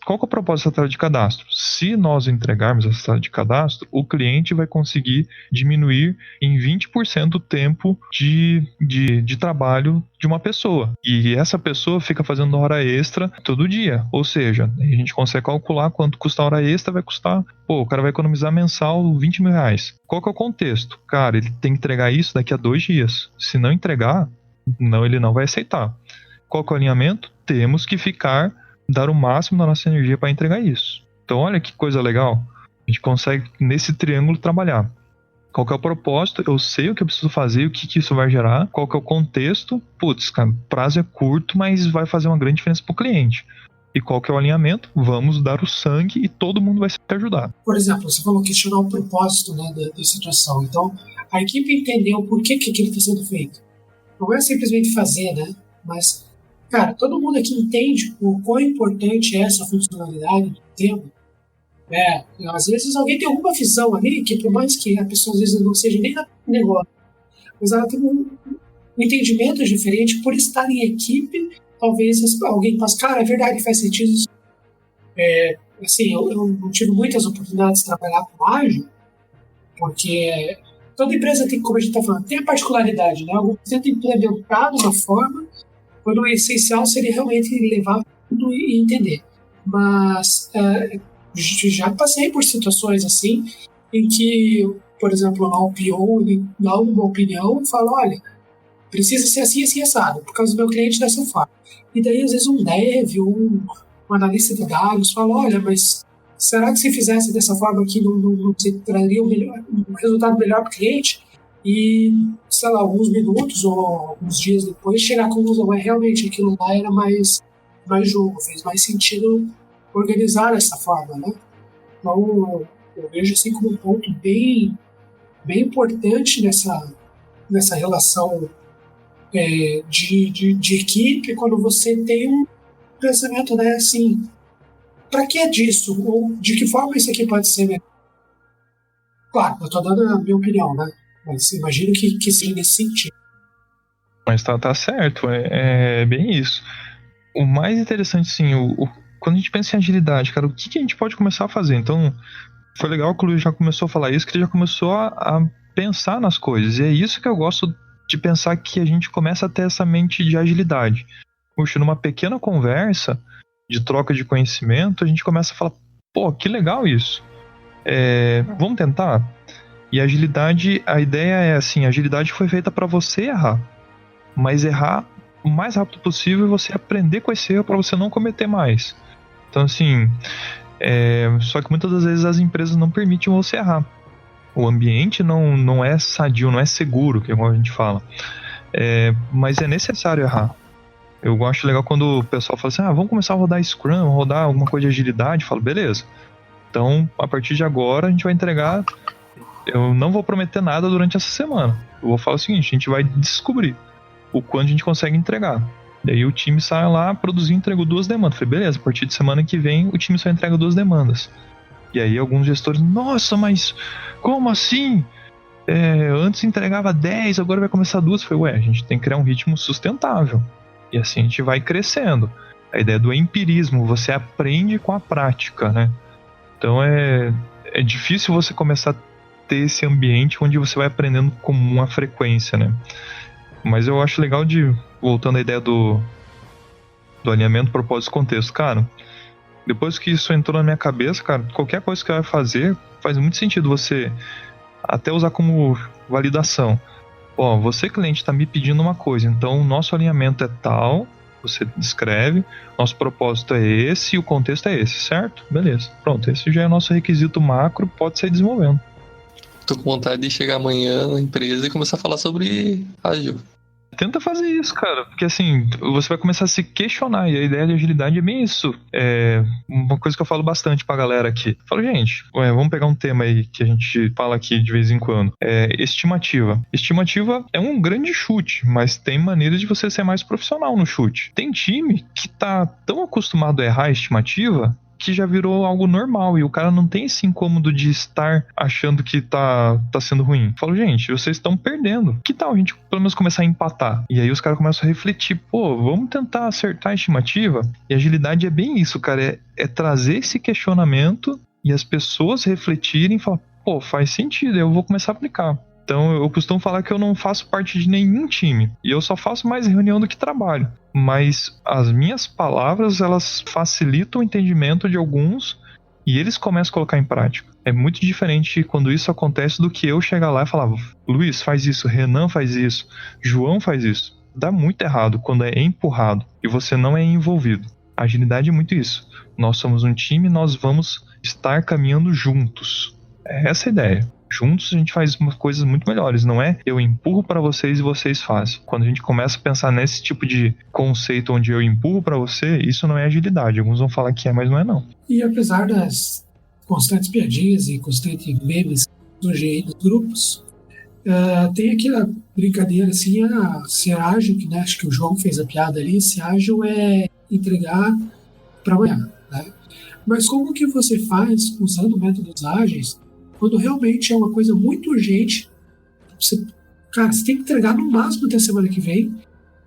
qual que é o propósito dessa tela de cadastro? Se nós entregarmos essa tela de cadastro, o cliente vai conseguir diminuir em 20% o tempo de trabalho de uma pessoa. E essa pessoa fica fazendo hora extra todo dia. Ou seja, a gente consegue calcular quanto custa a hora extra, vai custar... o cara vai economizar mensal 20 mil reais. Qual que é o contexto? Cara, ele tem que entregar isso daqui a 2 dias. Se não entregar, ele não vai aceitar. Qual que é o alinhamento? Temos que dar o máximo da nossa energia para entregar isso. Então, olha que coisa legal. A gente consegue, nesse triângulo, trabalhar. Qual que é o propósito? Eu sei o que eu preciso fazer, o que isso vai gerar. Qual que é o contexto? Putz, cara, o prazo é curto, mas vai fazer uma grande diferença para o cliente. E qual que é o alinhamento? Vamos dar o sangue e todo mundo vai se ajudar. Por exemplo, você falou questionar o propósito, né, da situação. Então, a equipe entendeu por que aquilo está sendo feito. Não é simplesmente fazer, né? Mas, cara, todo mundo aqui entende o quão importante é essa funcionalidade do tema. Às vezes alguém tem alguma visão ali que, por mais que a pessoa às vezes não seja nem negócio, mas ela tem um entendimento diferente por estar em equipe. Talvez alguém passe, cara, é verdade, faz sentido isso. Assim, eu não tive muitas oportunidades de trabalhar com ágil, porque toda empresa tem, como a gente está falando, tem a particularidade, né? Alguns tentam implementar de uma forma, quando o essencial seria realmente levar tudo e entender. Mas já passei por situações assim, em que, por exemplo, na OPO, ele dá uma opinião e fala, olha, precisa ser assim, assim, assado, por causa do meu cliente dessa forma. E daí, às vezes, um dev, um analista de dados fala, olha, mas será que se fizesse dessa forma aqui não traria um resultado melhor para o cliente? E, sei lá, alguns minutos ou alguns dias depois, chegar à conclusão, realmente aquilo lá era mais jogo, fez mais sentido organizar dessa forma, né? Então, eu vejo assim como um ponto bem importante nessa relação de equipe, quando você tem um pensamento, né, assim, para que é disso? Ou de que forma isso aqui pode ser melhor? Claro, eu estou dando a minha opinião, né? Mas imagino que seja nesse sentido. Mas tá certo, é bem isso. O mais interessante, sim, quando a gente pensa em agilidade, cara, o que a gente pode começar a fazer? Então, Foi legal que o Luiz já começou a falar isso, que ele já começou a pensar nas coisas. E é isso que eu gosto de pensar, que a gente começa a ter essa mente de agilidade. Puxa, numa pequena conversa de troca de conhecimento, a gente começa a falar, pô, que legal isso. Vamos tentar? E a agilidade, a ideia é assim, a agilidade foi feita para você errar. Mas errar o mais rápido possível e você aprender com esse erro para você não cometer mais. Então, assim, só que muitas das vezes as empresas não permitem você errar. O ambiente não é sadio, não é seguro, que é como a gente fala. Mas é necessário errar. Eu acho legal quando o pessoal fala assim, vamos começar a rodar Scrum, rodar alguma coisa de agilidade. Eu falo, beleza. Então, a partir de agora, a gente vai entregar... Eu não vou prometer nada durante essa semana. Eu vou falar o seguinte, a gente vai descobrir o quanto a gente consegue entregar. Daí o time sai lá, produziu e entregou 2 demandas. Eu falei, beleza, a partir de semana que vem o time só entrega 2 demandas. E aí alguns gestores, nossa, mas como assim? Antes entregava 10, agora vai começar 2. Eu falei, a gente tem que criar um ritmo sustentável. E assim a gente vai crescendo. A ideia do empirismo, você aprende com a prática, né? Então é difícil você começar a ter esse ambiente onde você vai aprendendo com uma frequência, né? Mas eu acho legal voltando à ideia do alinhamento, propósito e contexto. Cara, depois que isso entrou na minha cabeça, cara, qualquer coisa que você vai fazer, faz muito sentido você até usar como validação. Você cliente está me pedindo uma coisa, então o nosso alinhamento é tal, você descreve, nosso propósito é esse e o contexto é esse, certo? Beleza, pronto, esse já é o nosso requisito macro, pode sair desenvolvendo. Tô com vontade de chegar amanhã na empresa e começar a falar sobre ágil. Tenta fazer isso, cara, porque assim, você vai começar a se questionar, e a ideia de agilidade é bem isso. Uma coisa que eu falo bastante pra galera aqui. Eu falo, gente, vamos pegar um tema aí que a gente fala aqui de vez em quando. Estimativa. Estimativa é um grande chute, mas tem maneiras de você ser mais profissional no chute. Tem time que tá tão acostumado a errar a estimativa que já virou algo normal e o cara não tem esse incômodo de estar achando que tá sendo ruim. Eu falo, gente, vocês estão perdendo. Que tal a gente pelo menos começar a empatar? E aí os caras começam a refletir, vamos tentar acertar a estimativa? E agilidade é bem isso, cara, é trazer esse questionamento e as pessoas refletirem e falar, faz sentido, eu vou começar a aplicar. Então eu costumo falar que eu não faço parte de nenhum time e eu só faço mais reunião do que trabalho. Mas as minhas palavras, elas facilitam o entendimento de alguns e eles começam a colocar em prática. É muito diferente quando isso acontece do que eu chegar lá e falar, Luiz faz isso, Renan faz isso, João faz isso. Dá muito errado quando é empurrado e você não é envolvido. A agilidade é muito isso. Nós somos um time, nós vamos estar caminhando juntos. É essa a ideia. Juntos a gente faz coisas muito melhores, não é eu empurro para vocês e vocês fazem. Quando a gente começa a pensar nesse tipo de conceito onde eu empurro para você, isso não é agilidade. Alguns vão falar que é, mas não é não. E apesar das constantes piadinhas e constantes memes dos grupos, tem aquela brincadeira assim, ser ágil, que acho que o João fez a piada ali, ser ágil é entregar para amanhã, né? Mas como que você faz usando métodos ágeis quando realmente é uma coisa muito urgente? Você tem que entregar no máximo até semana que vem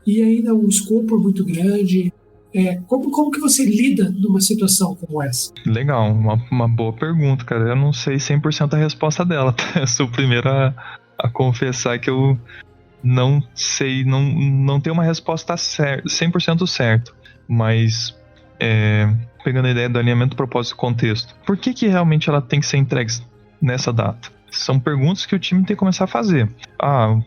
e ainda um escopo muito grande. Como que você lida numa situação como essa? Legal, uma boa pergunta, cara. Eu não sei 100% a resposta dela. Eu sou o primeiro a confessar que eu não sei, não tenho uma resposta 100% certa. Mas, pegando a ideia do alinhamento, propósito e contexto, por que realmente ela tem que ser entregue nessa data? São perguntas que o time tem que começar a fazer.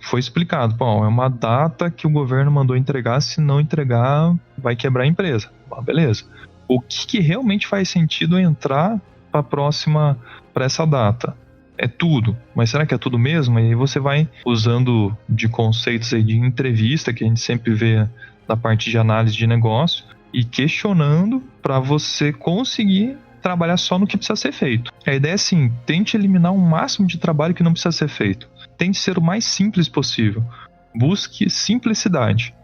Foi explicado. É uma data que o governo mandou entregar. Se não entregar, vai quebrar a empresa. Beleza. O que realmente faz sentido entrar para essa data? É tudo. Mas será que é tudo mesmo? E aí você vai usando de conceitos aí de entrevista, que a gente sempre vê na parte de análise de negócio, e questionando para você conseguir trabalhar só no que precisa ser feito. A ideia é assim, tente eliminar o máximo de trabalho que não precisa ser feito. Tente ser o mais simples possível. Busque simplicidade.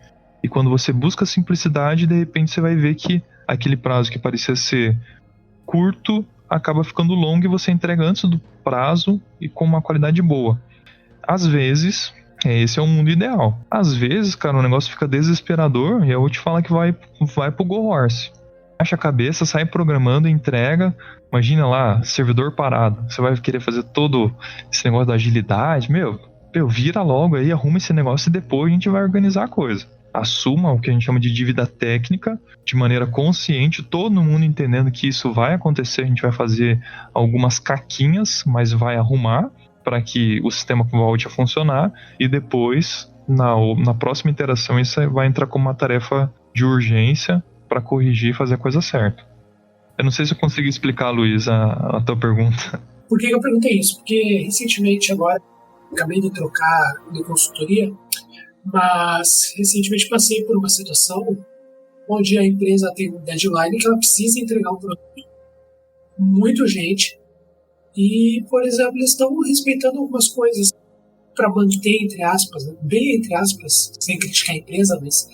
E quando você busca simplicidade, de repente você vai ver que aquele prazo que parecia ser curto acaba ficando longo e você entrega antes do prazo e com uma qualidade boa. Às vezes, esse é o mundo ideal. Às vezes, cara, o negócio fica desesperador e eu vou te falar que vai pro Go Horse. a cabeça, sai programando, entrega. Imagina lá, servidor parado. Você vai querer fazer todo esse negócio da agilidade. Meu, vira logo aí, arruma esse negócio e depois a gente vai organizar a coisa. Assuma o que a gente chama de dívida técnica, de maneira consciente, todo mundo entendendo que isso vai acontecer. A gente vai fazer algumas caquinhas, mas vai arrumar para que o sistema volte a funcionar. E depois, na próxima interação, isso vai entrar como uma tarefa de urgência para corrigir e fazer a coisa certa. Eu não sei se eu consegui explicar, Luiz, a tua pergunta. Por que eu perguntei isso? Porque recentemente agora, acabei de trocar de consultoria, mas recentemente passei por uma situação onde a empresa tem um deadline que ela precisa entregar um produto muito urgente e, por exemplo, eles estão respeitando algumas coisas para manter, entre aspas, né? Bem entre aspas, sem criticar a empresa, mas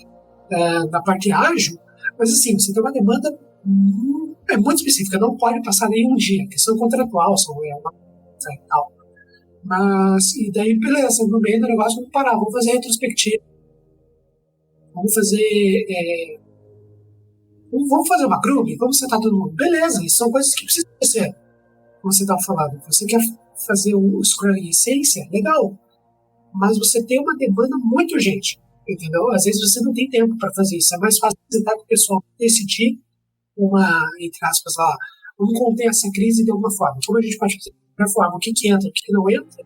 na parte ágil. Mas assim, você tem uma demanda muito específica, não pode passar nenhum dia, questão contratual, só é uma coisa e tal. Mas, e daí, beleza, no meio do negócio, vamos parar, vamos fazer retrospectiva, vamos fazer uma groove, vamos sentar todo mundo. Beleza, isso são coisas que precisam ser, como você estava falando. Você quer fazer o Scrum em essência? Legal. Mas você tem uma demanda muito urgente, entendeu? Às vezes você não tem tempo para fazer isso. É mais fácil sentar com o pessoal decidir entre aspas, lá, vamos conter essa crise de alguma forma. Como a gente pode fazer de uma forma? O que entra, o que não entra?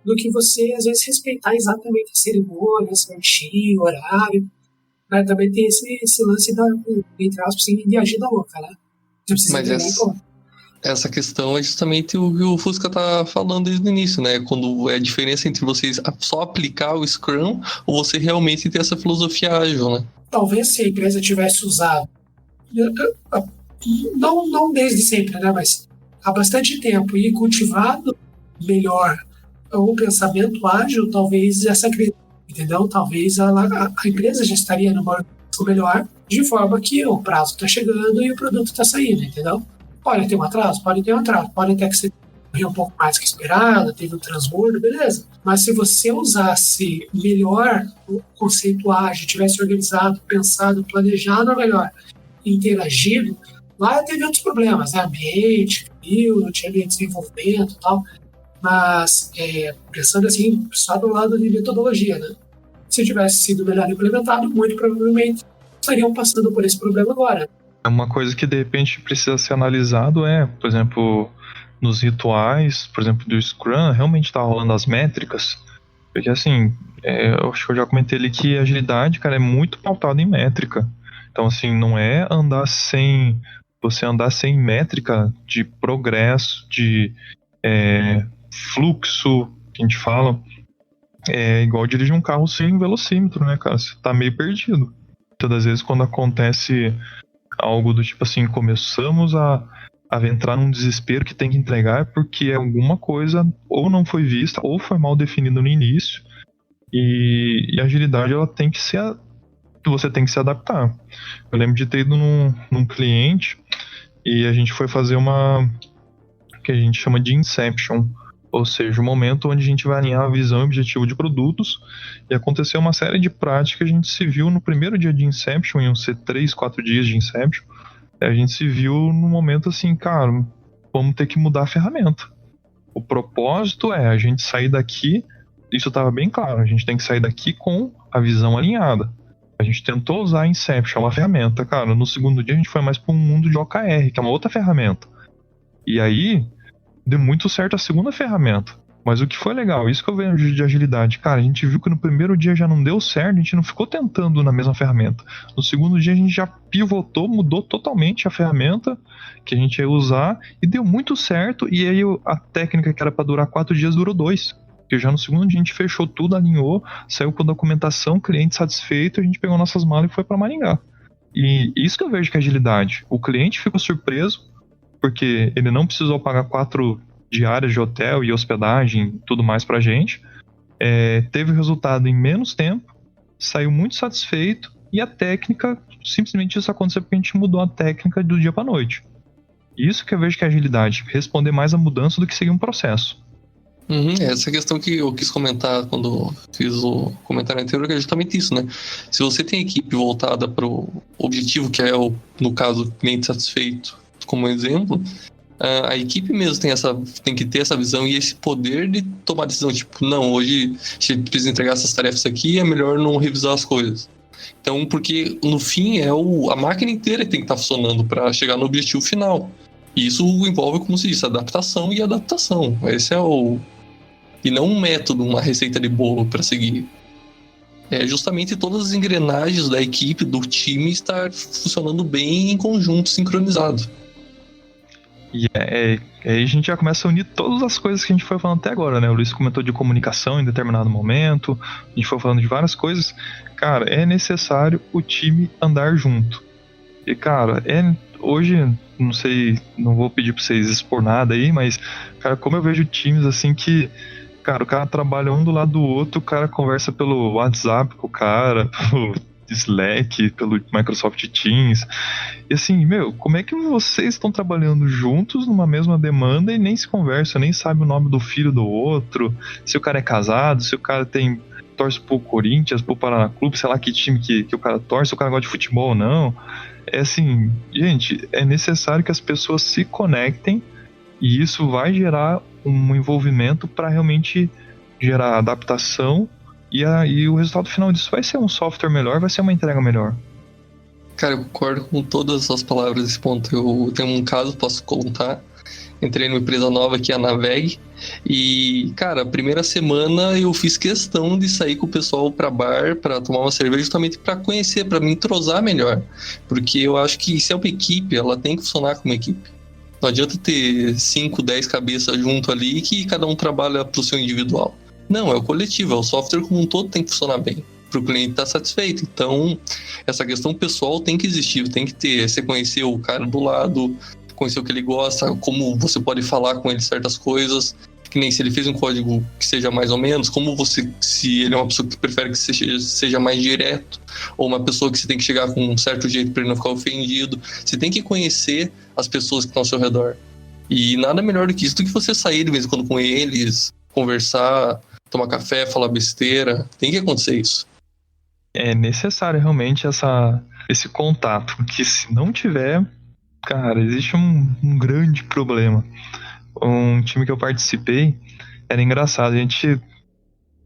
Do que você, às vezes, respeitar exatamente a cerimônia, certinho, horário. Né? Também tem esse lance entre aspas, de agenda louca, né? Mas essa questão é justamente o que o Fusca tá falando desde o início, né? Quando é a diferença entre vocês só aplicar o Scrum ou você realmente ter essa filosofia ágil, né? Talvez se a empresa tivesse usado, não desde sempre, né? Mas há bastante tempo e cultivado melhor o pensamento ágil, talvez essa crise, entendeu? Talvez a empresa já estaria numa organização melhor, de forma que o prazo está chegando e o produto está saindo, entendeu? Pode ter um atraso, pode até que você correu um pouco mais que esperado, teve um transbordo, beleza. Mas se você usasse melhor o conceito ágil, tivesse organizado, pensado, planejado melhor, interagido, lá teve outros problemas, né? Ambiente, não tinha ambiente de desenvolvimento e tal. Mas, pensando assim, só do lado de metodologia, né? Se tivesse sido melhor implementado, muito provavelmente estariam passando por esse problema agora. Uma coisa que de repente precisa ser analisado por exemplo, nos rituais, por exemplo, do Scrum, realmente tá rolando as métricas, porque assim, eu acho que eu já comentei ali que a agilidade, cara, é muito pautada em métrica. Então assim, não é você andar sem métrica de progresso, de fluxo, que a gente fala, é igual dirigir um carro sem velocímetro, né, cara? Você tá meio perdido. Todas as vezes quando acontece algo do tipo assim, começamos a entrar num desespero que tem que entregar porque alguma coisa ou não foi vista ou foi mal definida no início, e a agilidade ela tem que ser você tem que se adaptar. Eu lembro de ter ido num cliente e a gente foi fazer uma que a gente chama de Inception, ou seja, o momento onde a gente vai alinhar a visão e objetivo de produtos, e aconteceu uma série de práticas que a gente se viu no primeiro dia de Inception, iam ser 3, 4 dias de Inception, a gente se viu no momento assim, cara, vamos ter que mudar a ferramenta. O propósito é a gente sair daqui, isso estava bem claro, a gente tem que sair daqui com a visão alinhada. A gente tentou usar a Inception, uma ferramenta, cara, no segundo dia a gente foi mais para um mundo de OKR, que é uma outra ferramenta. E aí deu muito certo a segunda ferramenta. Mas o que foi legal, isso que eu vejo de agilidade, cara, a gente viu que no primeiro dia já não deu certo, a gente não ficou tentando na mesma ferramenta. No segundo dia a gente já pivotou, mudou totalmente a ferramenta que a gente ia usar e deu muito certo. E aí a técnica que era para durar 4 dias durou 2. Porque já no segundo dia a gente fechou tudo, alinhou, saiu com documentação, cliente satisfeito, a gente pegou nossas malas e foi para Maringá. E isso que eu vejo que é agilidade. O cliente ficou surpreso, porque ele não precisou pagar 4 diárias de hotel e hospedagem, tudo mais pra gente. Teve o resultado em menos tempo, saiu muito satisfeito, e a técnica, simplesmente isso aconteceu porque a gente mudou a técnica do dia pra noite. Isso que eu vejo que é agilidade, responder mais a mudança do que seguir um processo. Essa questão que eu quis comentar quando fiz o comentário anterior, que é justamente isso, né? Se você tem equipe voltada para o objetivo, que é, no caso, o cliente satisfeito, como exemplo, a equipe mesmo tem que ter essa visão e esse poder de tomar decisão. Tipo, não, hoje a gente precisa entregar essas tarefas aqui, é melhor não revisar as coisas. Então, porque no fim a máquina inteira tem que estar funcionando para chegar no objetivo final. E isso envolve, como se diz, adaptação e adaptação. Esse é e não um método, uma receita de bolo para seguir. É justamente todas as engrenagens da equipe, do time estar funcionando bem em conjunto, sincronizado. E aí a gente já começa a unir todas as coisas que a gente foi falando até agora, né? O Luiz comentou de comunicação em determinado momento, a gente foi falando de várias coisas. Cara, é necessário o time andar junto. E, cara, hoje, não sei, não vou pedir pra vocês expor nada aí, mas, cara, como eu vejo times assim que, cara, o cara trabalha um do lado do outro, o cara conversa pelo WhatsApp com o cara, pelo Slack, pelo Microsoft Teams. E assim, como é que vocês estão trabalhando juntos numa mesma demanda e nem se conversam, nem sabe o nome do filho do outro, se o cara é casado, se o cara torce pro Corinthians, pro Paraná Clube, sei lá que time que o cara torce, se o cara gosta de futebol ou não. É assim, gente, é necessário que as pessoas se conectem e isso vai gerar um envolvimento para realmente gerar adaptação e o resultado final disso vai ser um software melhor, vai ser uma entrega melhor. Cara, eu concordo com todas as suas palavras nesse ponto. Eu tenho um caso, posso contar. Entrei numa empresa nova que é a Naveg e, cara, a primeira semana eu fiz questão de sair com o pessoal pra bar, pra tomar uma cerveja, justamente pra conhecer, pra me entrosar melhor. Porque eu acho que se é uma equipe, ela tem que funcionar como equipe. Não adianta ter 5, 10 cabeças junto ali que cada um trabalha pro seu individual. Não, é o coletivo, é o software como um todo tem que funcionar bem, para o cliente estar satisfeito. Então, essa questão pessoal tem que existir, tem que ter. Você conhecer o cara do lado, conhecer o que ele gosta, como você pode falar com ele certas coisas, que nem se ele fez um código que seja mais ou menos, se ele é uma pessoa que prefere que seja mais direto, ou uma pessoa que você tem que chegar com um certo jeito para ele não ficar ofendido. Você tem que conhecer as pessoas que estão ao seu redor. E nada melhor do que isso, do que você sair de vez em quando com eles, conversar, tomar café, falar besteira. Tem que acontecer isso. É necessário realmente esse contato, que se não tiver, cara, existe um grande problema. Um time que eu participei era engraçado, a gente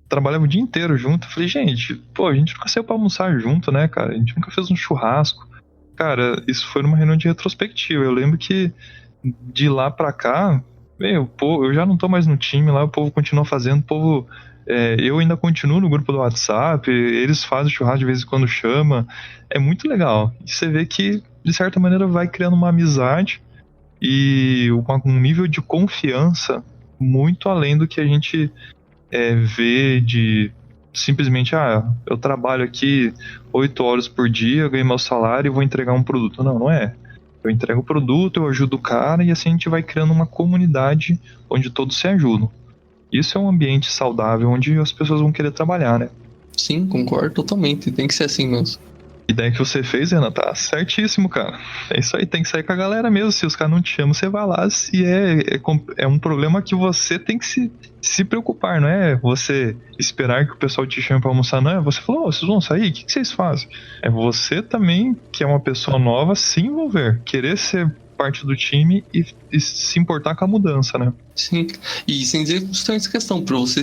trabalhava o dia inteiro junto. Eu falei, gente, a gente nunca saiu pra almoçar junto, né, cara? A gente nunca fez um churrasco. Cara, isso foi numa reunião de retrospectiva. Eu lembro que de lá pra cá, eu já não tô mais no time lá, o povo continua fazendo, o povo... eu ainda continuo no grupo do WhatsApp, eles fazem churrasco de vez em quando chama, é muito legal. E você vê que, de certa maneira, vai criando uma amizade e um nível de confiança muito além do que a gente vê de simplesmente, eu trabalho aqui 8 horas por dia, eu ganho meu salário e vou entregar um produto. Não é. Eu entrego o produto, eu ajudo o cara e assim a gente vai criando uma comunidade onde todos se ajudam. Isso é um ambiente saudável onde as pessoas vão querer trabalhar, né? Sim, concordo totalmente. Tem que ser assim mesmo. A ideia que você fez, Renan, tá certíssimo, cara. É isso aí, tem que sair com a galera mesmo. Se os caras não te chamam, você vai lá. Se é um problema que você tem que se preocupar, não é você esperar que o pessoal te chame pra almoçar, não é? Você falou, vocês vão sair? O que vocês fazem? É você também, que é uma pessoa nova, se envolver. Querer ser parte do time e se importar com a mudança, né? Sim, e sem dizer justamente essa questão, para você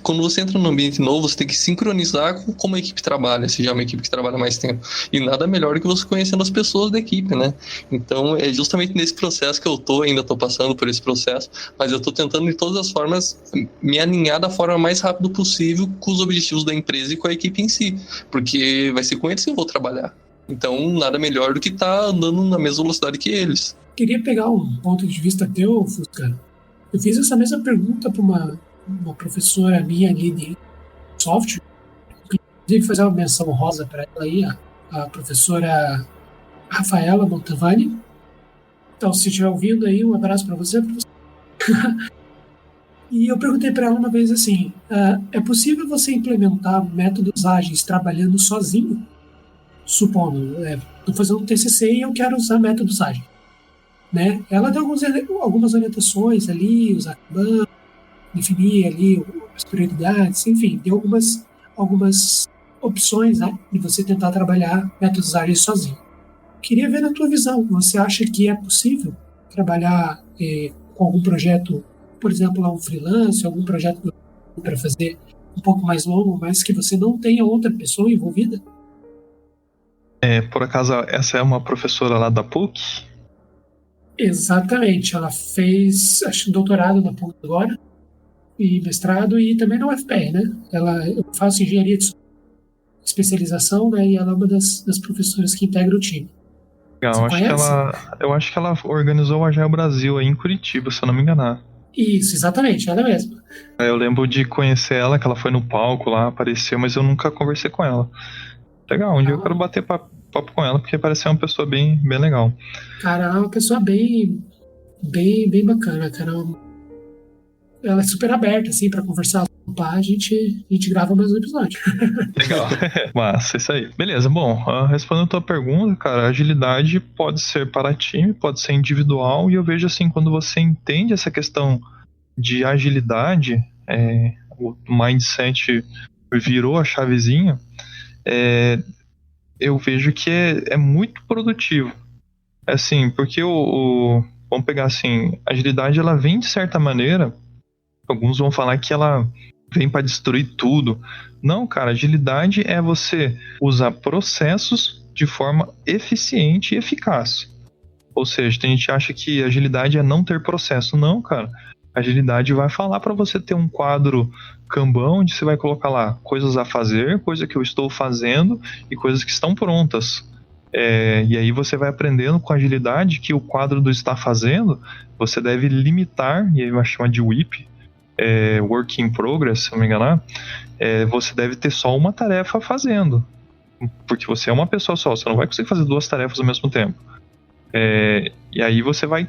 quando você entra num ambiente novo, você tem que sincronizar com como a equipe trabalha, se já é uma equipe que trabalha mais tempo. E nada melhor do que você conhecendo as pessoas da equipe, né? Então é justamente nesse processo que eu ainda tô passando por esse processo, mas eu tô tentando de todas as formas me alinhar da forma mais rápida possível com os objetivos da empresa e com a equipe em si, porque vai ser com eles que eu vou trabalhar. Então nada melhor do que estar andando na mesma velocidade que eles. Queria pegar um ponto de vista teu, Fusca. Eu fiz essa mesma pergunta para uma professora minha ali de software, inclusive fazer uma menção rosa para ela aí, a professora Rafaela Montavani. Então, se estiver ouvindo aí, um abraço para você, professora. E eu perguntei para ela uma vez assim, é possível você implementar métodos ágeis trabalhando sozinho? Supondo, estou fazendo um TCC e eu quero usar métodos ágeis. Né? Ela deu algumas orientações ali, usar Kanban, definir ali as prioridades, enfim, tem algumas opções, né, de você tentar trabalhar métodos ágeis sozinho. Queria ver na tua visão, você acha que é possível trabalhar com algum projeto, por exemplo, lá um freelance, algum projeto para fazer um pouco mais longo, mas que você não tenha outra pessoa envolvida? Por acaso, essa é uma professora lá da PUC? Exatamente, ela fez, acho que doutorado na PUC agora, e mestrado, e também na UFPR, né? Eu faço engenharia de especialização, né? E ela é uma das professoras que integra o time. Legal, Você conhece? eu acho que ela organizou o Agile Brasil aí em Curitiba, se eu não me enganar. Isso, exatamente, ela mesma. Eu lembro de conhecer ela, que ela foi no palco lá, apareceu, mas eu nunca conversei com ela. Legal, um dia eu quero bater papo com ela, porque parece ser uma pessoa bem, bem legal. Cara, ela é uma pessoa bem bacana, cara. Ela é super aberta, assim, pra conversar. A gente grava mais um episódio. Legal. Massa, isso aí. Beleza, bom, respondendo a tua pergunta, cara, agilidade pode ser para time, pode ser individual, e eu vejo assim, quando você entende essa questão de agilidade, o mindset virou a chavezinha, eu vejo que é muito produtivo. Assim, porque vamos pegar assim, a agilidade ela vem de certa maneira, alguns vão falar que ela vem para destruir tudo. Não, cara, agilidade é você usar processos de forma eficiente e eficaz. Ou seja, tem gente que acha que agilidade é não ter processo. Não, cara. Agilidade vai falar para você ter um quadro Kanban onde você vai colocar lá coisas a fazer, coisa que eu estou fazendo e coisas que estão prontas. E aí você vai aprendendo com agilidade que o quadro do está fazendo você deve limitar, e aí vai chamar de WIP, work in progress, se não me enganar, você deve ter só uma tarefa fazendo, porque você é uma pessoa só, você não vai conseguir fazer duas tarefas ao mesmo tempo. E aí você vai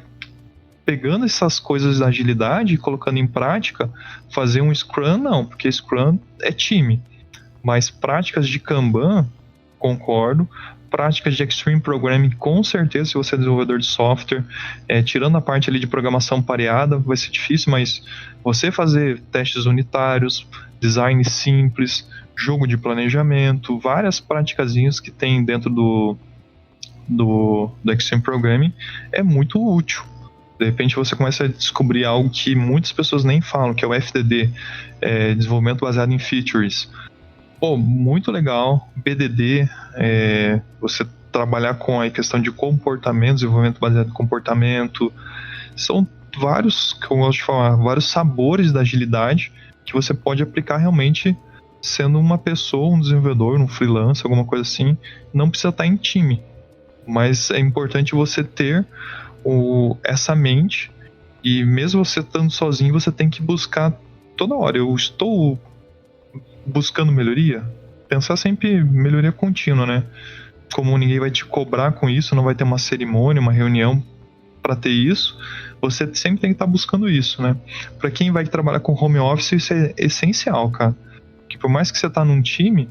pegando essas coisas da agilidade e colocando em prática. Fazer um Scrum não, porque Scrum é time, mas práticas de Kanban, concordo. Práticas de Extreme Programming, com certeza, se você é desenvolvedor de software, tirando a parte ali de programação pareada, vai ser difícil, mas você fazer testes unitários, design simples, jogo de planejamento, várias praticazinhas que tem dentro do Extreme Programming é muito útil. De repente você começa a descobrir algo que muitas pessoas nem falam, que é o FDD, desenvolvimento baseado em features. Pô, muito legal. BDD, você trabalhar com a questão de comportamento, desenvolvimento baseado em comportamento. São vários, que eu gosto de falar, vários sabores da agilidade que você pode aplicar realmente sendo uma pessoa, um desenvolvedor, um freelancer, alguma coisa assim. Não precisa estar em time, mas é importante você ter essa mente, e mesmo você estando sozinho, você tem que buscar toda hora. Eu estou buscando melhoria, pensar sempre melhoria contínua, né? Como ninguém vai te cobrar com isso, não vai ter uma cerimônia, uma reunião para ter isso, você sempre tem que estar buscando isso, né? Para quem vai trabalhar com home office, isso é essencial, cara. Porque por mais que você tá num time,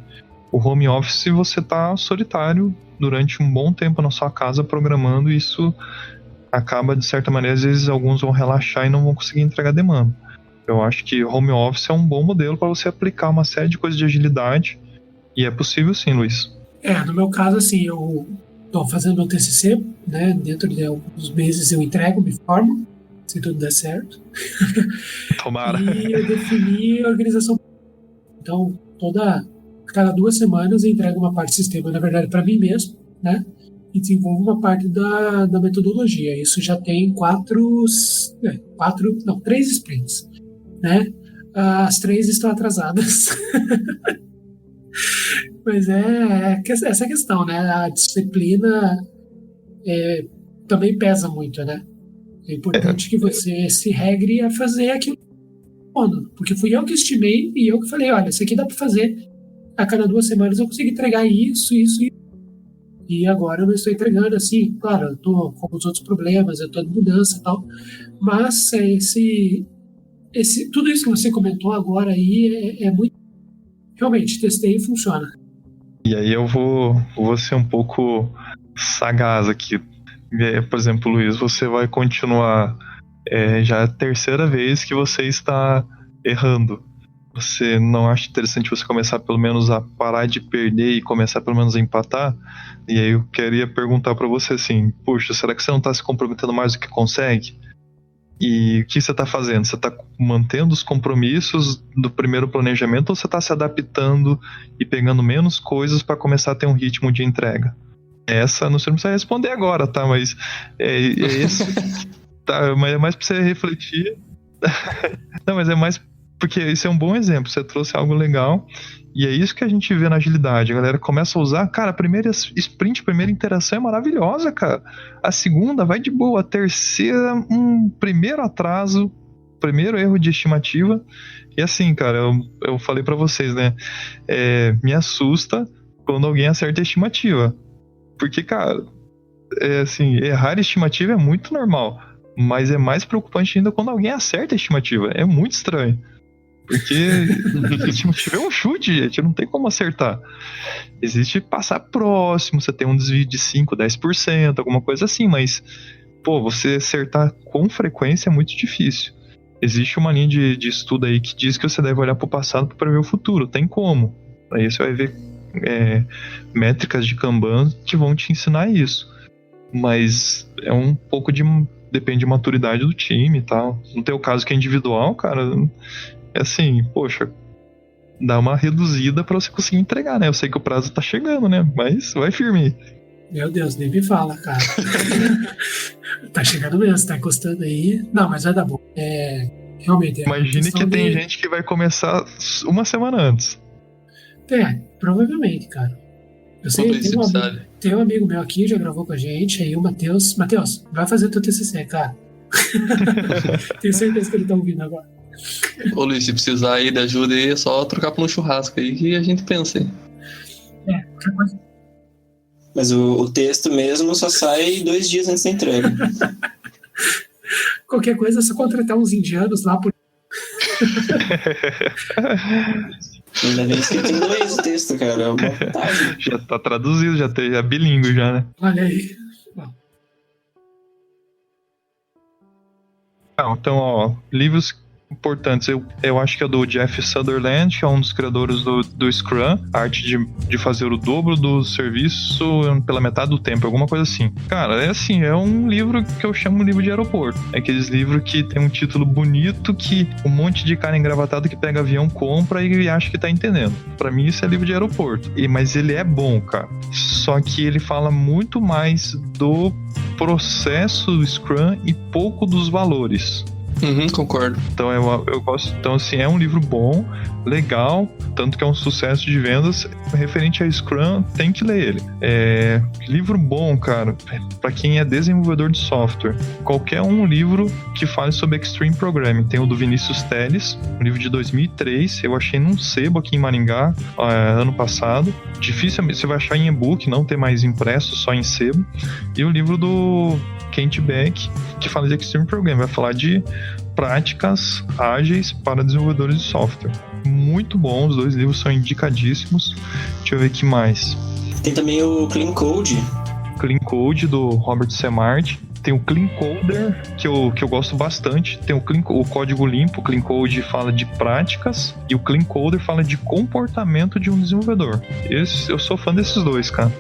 o home office você tá solitário durante um bom tempo na sua casa programando, e isso acaba, de certa maneira, às vezes alguns vão relaxar e não vão conseguir entregar demanda. Eu acho que home office é um bom modelo para você aplicar uma série de coisas de agilidade, e é possível sim, Luiz. No meu caso, assim, eu estou fazendo meu TCC, né? Dentro de alguns meses eu entrego, me formo, se tudo der certo. Tomara. E eu defini a organização. Então, cada 2 semanas eu entrego uma parte do sistema, na verdade, para mim mesmo, né? E desenvolvo uma parte da metodologia. Isso já tem 3 sprints, né? As 3 estão atrasadas. Mas essa questão, né? A disciplina também pesa muito, né? É importante que você se regre a fazer aquilo, porque fui eu que estimei e eu que falei, olha, isso aqui dá para fazer a cada 2 semanas, eu consigo entregar isso. E agora eu não estou entregando assim, claro, eu estou com os outros problemas, eu estou de mudança e tal, mas tudo isso que você comentou agora aí é muito... Realmente, testei e funciona. E aí eu vou ser um pouco sagaz aqui. Por exemplo, Luiz, você vai continuar... já é a terceira vez que você está errando. Você não acha interessante você começar pelo menos a parar de perder e começar pelo menos a empatar? E aí eu queria perguntar pra você assim, poxa, será que você não tá se comprometendo mais do que consegue? E o que você tá fazendo? Você tá mantendo os compromissos do primeiro planejamento ou você tá se adaptando e pegando menos coisas pra começar a ter um ritmo de entrega? Essa não sei se precisa responder agora, tá? Mas é isso. Tá, mas é mais pra você refletir. Não, mas é mais porque isso é um bom exemplo. Você trouxe algo legal e é isso que a gente vê na agilidade. A galera começa a usar, cara, a primeira sprint, a primeira interação é maravilhosa, cara. A segunda vai de boa, a terceira, primeiro atraso, primeiro erro de estimativa. E assim, cara, eu falei pra vocês, né? Me assusta quando alguém acerta a estimativa. Porque, cara, assim, errar a estimativa é muito normal. Mas é mais preocupante ainda quando alguém acerta a estimativa. É muito estranho. Porque a estimativa é um chute, gente. Não tem como acertar. Existe passar próximo, você tem um desvio de 5, 10%, alguma coisa assim. Mas, pô, você acertar com frequência é muito difícil. Existe uma linha de estudo aí que diz que você deve olhar para o passado para prever o futuro. Tem como. Aí você vai ver métricas de Kanban que vão te ensinar isso. Mas é um pouco de... Depende de maturidade do time e tal. No teu caso que é individual, cara, é assim, poxa, dá uma reduzida pra você conseguir entregar, né? Eu sei que o prazo tá chegando, né? Mas vai firme. Meu Deus, nem me fala, cara. Tá chegando mesmo, tá encostando aí. Não, mas vai dar bom. Realmente. Imagine que tem gente que vai começar uma semana antes. Provavelmente, cara. Eu sei, tem um amigo meu aqui, já gravou com a gente, aí o Matheus, vai fazer teu TCC, cara. Tenho certeza que ele tá ouvindo agora. Ô Luiz, se precisar aí de ajuda aí, é só trocar por um churrasco aí que a gente pensa aí. Qualquer coisa. Mas o texto mesmo só sai 2 dias antes da entrega. Qualquer coisa é só contratar uns indianos lá por... Ainda bem escrito em inglês o texto, cara. É uma vantagem. Já tá traduzido, já é bilíngue já, né? Olha aí. Então, ó, livros importantes. Eu acho que é do Jeff Sutherland, que é um dos criadores do Scrum, a arte de fazer o dobro do serviço pela metade do tempo, alguma coisa assim. Cara, é um livro que eu chamo de livro de aeroporto. É aqueles livros que tem um título bonito que um monte de cara engravatado que pega avião, compra e acha que tá entendendo. Pra mim isso é livro de aeroporto. Mas ele é bom, cara. Só que ele fala muito mais do processo do Scrum e pouco dos valores. Concordo. Então eu gosto. Então, assim, é um livro bom, legal, tanto que é um sucesso de vendas. Referente a Scrum, tem que ler ele. Livro bom, cara, pra quem é desenvolvedor de software. Qualquer livro que fale sobre Extreme Programming. Tem o do Vinícius Teles, um livro de 2003. Eu achei num sebo aqui em Maringá, ano passado. Dificilmente você vai achar em e-book, não tem mais impresso, só em sebo. E o livro do Kent Beck, que fala de Extreme Programming, vai falar de práticas ágeis para desenvolvedores de software. Muito bom, os 2 livros são indicadíssimos. Deixa eu ver o que mais. Tem também o Clean Code. Clean Code, do Robert Semart. Tem o Clean Coder, que eu gosto bastante. Tem o Código Limpo. O Clean Code fala de práticas e o Clean Coder fala de comportamento de um desenvolvedor. Eu sou fã desses 2, cara.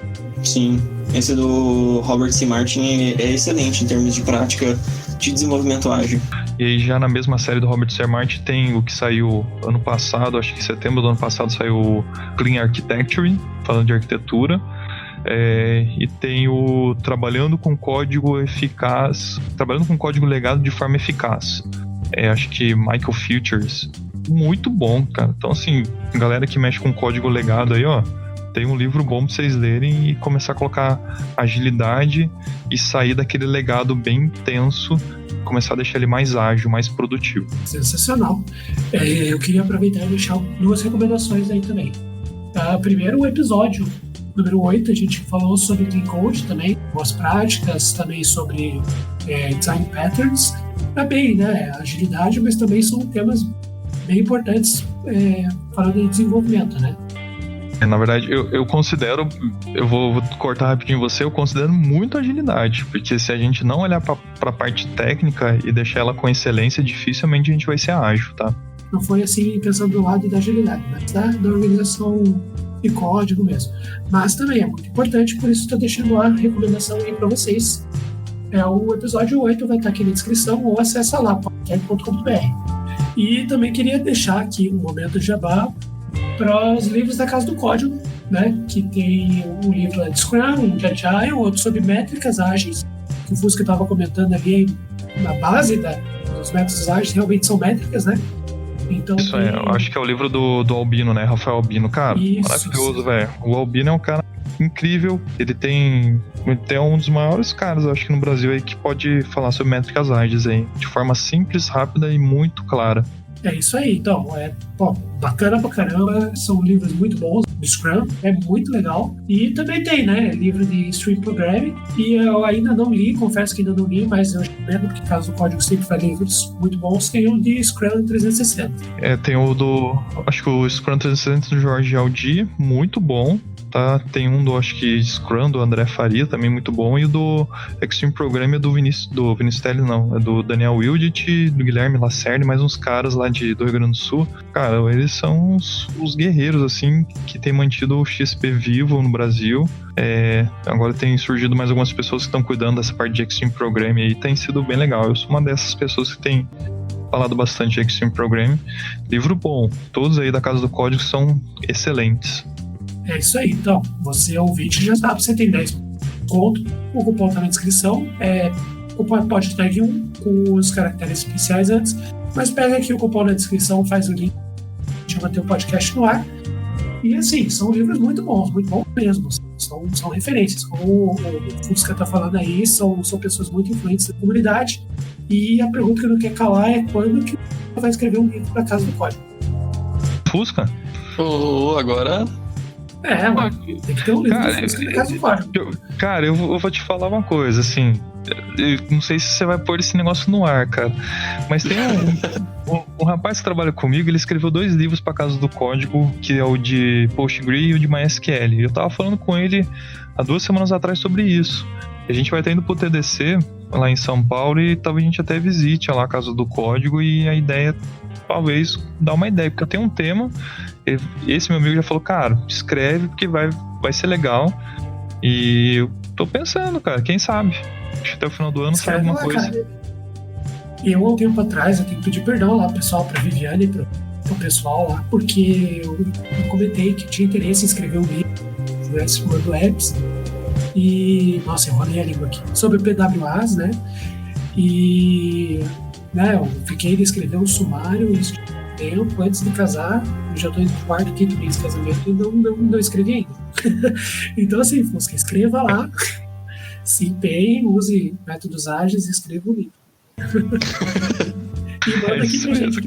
Sim, esse do Robert C. Martin é excelente em termos de prática de desenvolvimento ágil. E aí já na mesma série do Robert C. Martin tem o que saiu ano passado, acho que em setembro do ano passado saiu o Clean Architecture, falando de arquitetura. E tem o Trabalhando com Código Legado de Forma Eficaz. Acho que Michael Futures. Muito bom, cara. Então, assim, galera que mexe com código legado aí, ó, tem um livro bom pra vocês lerem e começar a colocar agilidade e sair daquele legado bem intenso, começar a deixar ele mais ágil, mais produtivo. Sensacional. Eu queria aproveitar e deixar 2 recomendações aí também. Primeiro, o episódio número 8, a gente falou sobre Clean Code também, boas práticas, também sobre Design Patterns. Também, né, agilidade, mas também são temas bem importantes falando de desenvolvimento, né? Na verdade, eu considero, eu vou cortar rapidinho você, eu considero muito agilidade, porque se a gente não olhar para a parte técnica e deixar ela com excelência, dificilmente a gente vai ser ágil, tá? Não foi assim pensando do lado da agilidade, mas da organização de código mesmo. Mas também é muito importante, por isso estou deixando a recomendação aí para vocês. O episódio 8 vai estar aqui na descrição ou acessa lá, podcast.com.br. E também queria deixar aqui um momento de jabá para os livros da Casa do Código, né? Que tem um livro de Scrum, um de Agile, outro sobre métricas ágeis, que o Fusca estava comentando ali na base dos métodos ágeis, realmente são métricas, né? Então, isso é, eu acho que é o livro do Albino, né? Rafael Albino, cara, isso, maravilhoso, velho. O Albino é um cara incrível, ele é um dos maiores caras, eu acho que no Brasil aí, que pode falar sobre métricas ágeis aí, de forma simples, rápida e muito clara. É isso aí, então, bacana pra caramba, são livros muito bons, do Scrum, é muito legal, e também tem, né, livro de Stream Programming, e eu ainda não li, confesso que ainda não li, mas eu lembro que Casa do Código sempre faz livros muito bons, tem o de Scrum 360. Tem acho que o Scrum 360 do Jorge Aldi, muito bom, tá? Tem um acho que Scrum, do André Faria, também muito bom, e o do Extreme Program é do Vinícius Telly, não, é do Daniel Wildit, do Guilherme Lacerda, mais uns caras lá do Rio Grande do Sul. Cara, eles são os guerreiros, assim, que tem mantido o XP vivo no Brasil. Agora tem surgido mais algumas pessoas que estão cuidando dessa parte de Extreme Program e tem sido bem legal. Eu sou uma dessas pessoas que tem falado bastante de Extreme Program. Livro bom, todos aí da Casa do Código são excelentes. É isso aí, então, você ouvinte já sabe, você tem 10 conto, o cupom tá na descrição, o cupom é PodTag1 com os caracteres especiais antes, mas pega aqui o cupom na descrição, faz o link, chama teu podcast no ar, e assim, são livros muito bons mesmo, são referências, como o Fusca tá falando aí, são pessoas muito influentes da comunidade, e a pergunta que não quer calar é quando que você vai escrever um livro pra Casa do Código? Fusca? Agora... tem que ter um livro do Fusca na Casa do Código. Cara, eu vou te falar uma coisa, assim, eu não sei se você vai pôr esse negócio no ar, cara, mas tem um rapaz que trabalha comigo, ele escreveu 2 livros pra Casa do Código, que é o de PostgreSQL e o de MySQL. Eu tava falando com ele há 2 semanas atrás sobre isso. A gente vai estar indo pro TDC lá em São Paulo e talvez a gente até visite lá a Casa do Código, e a ideia talvez dar uma ideia, porque eu tenho um tema, esse meu amigo já falou, cara, escreve porque vai ser legal, e eu tô pensando, cara, quem sabe até o final do ano sai alguma coisa. Cara, eu, há um tempo atrás, eu tenho que pedir perdão lá, pessoal, pra Viviane e pro pessoal lá, porque eu comentei que tinha interesse em escrever um livro, né, sobre apps, e, nossa, eu rolei a língua aqui, sobre PWAs, né, e, né, eu fiquei de escrever um sumário, isso de tempo, antes de casar, eu já tô no 4º, 5º mês de casamento e não escrevi ainda. Então, assim, Fusca, escreva lá, se empenhe, use métodos ágeis e escreva o livro. E manda aqui pra gente.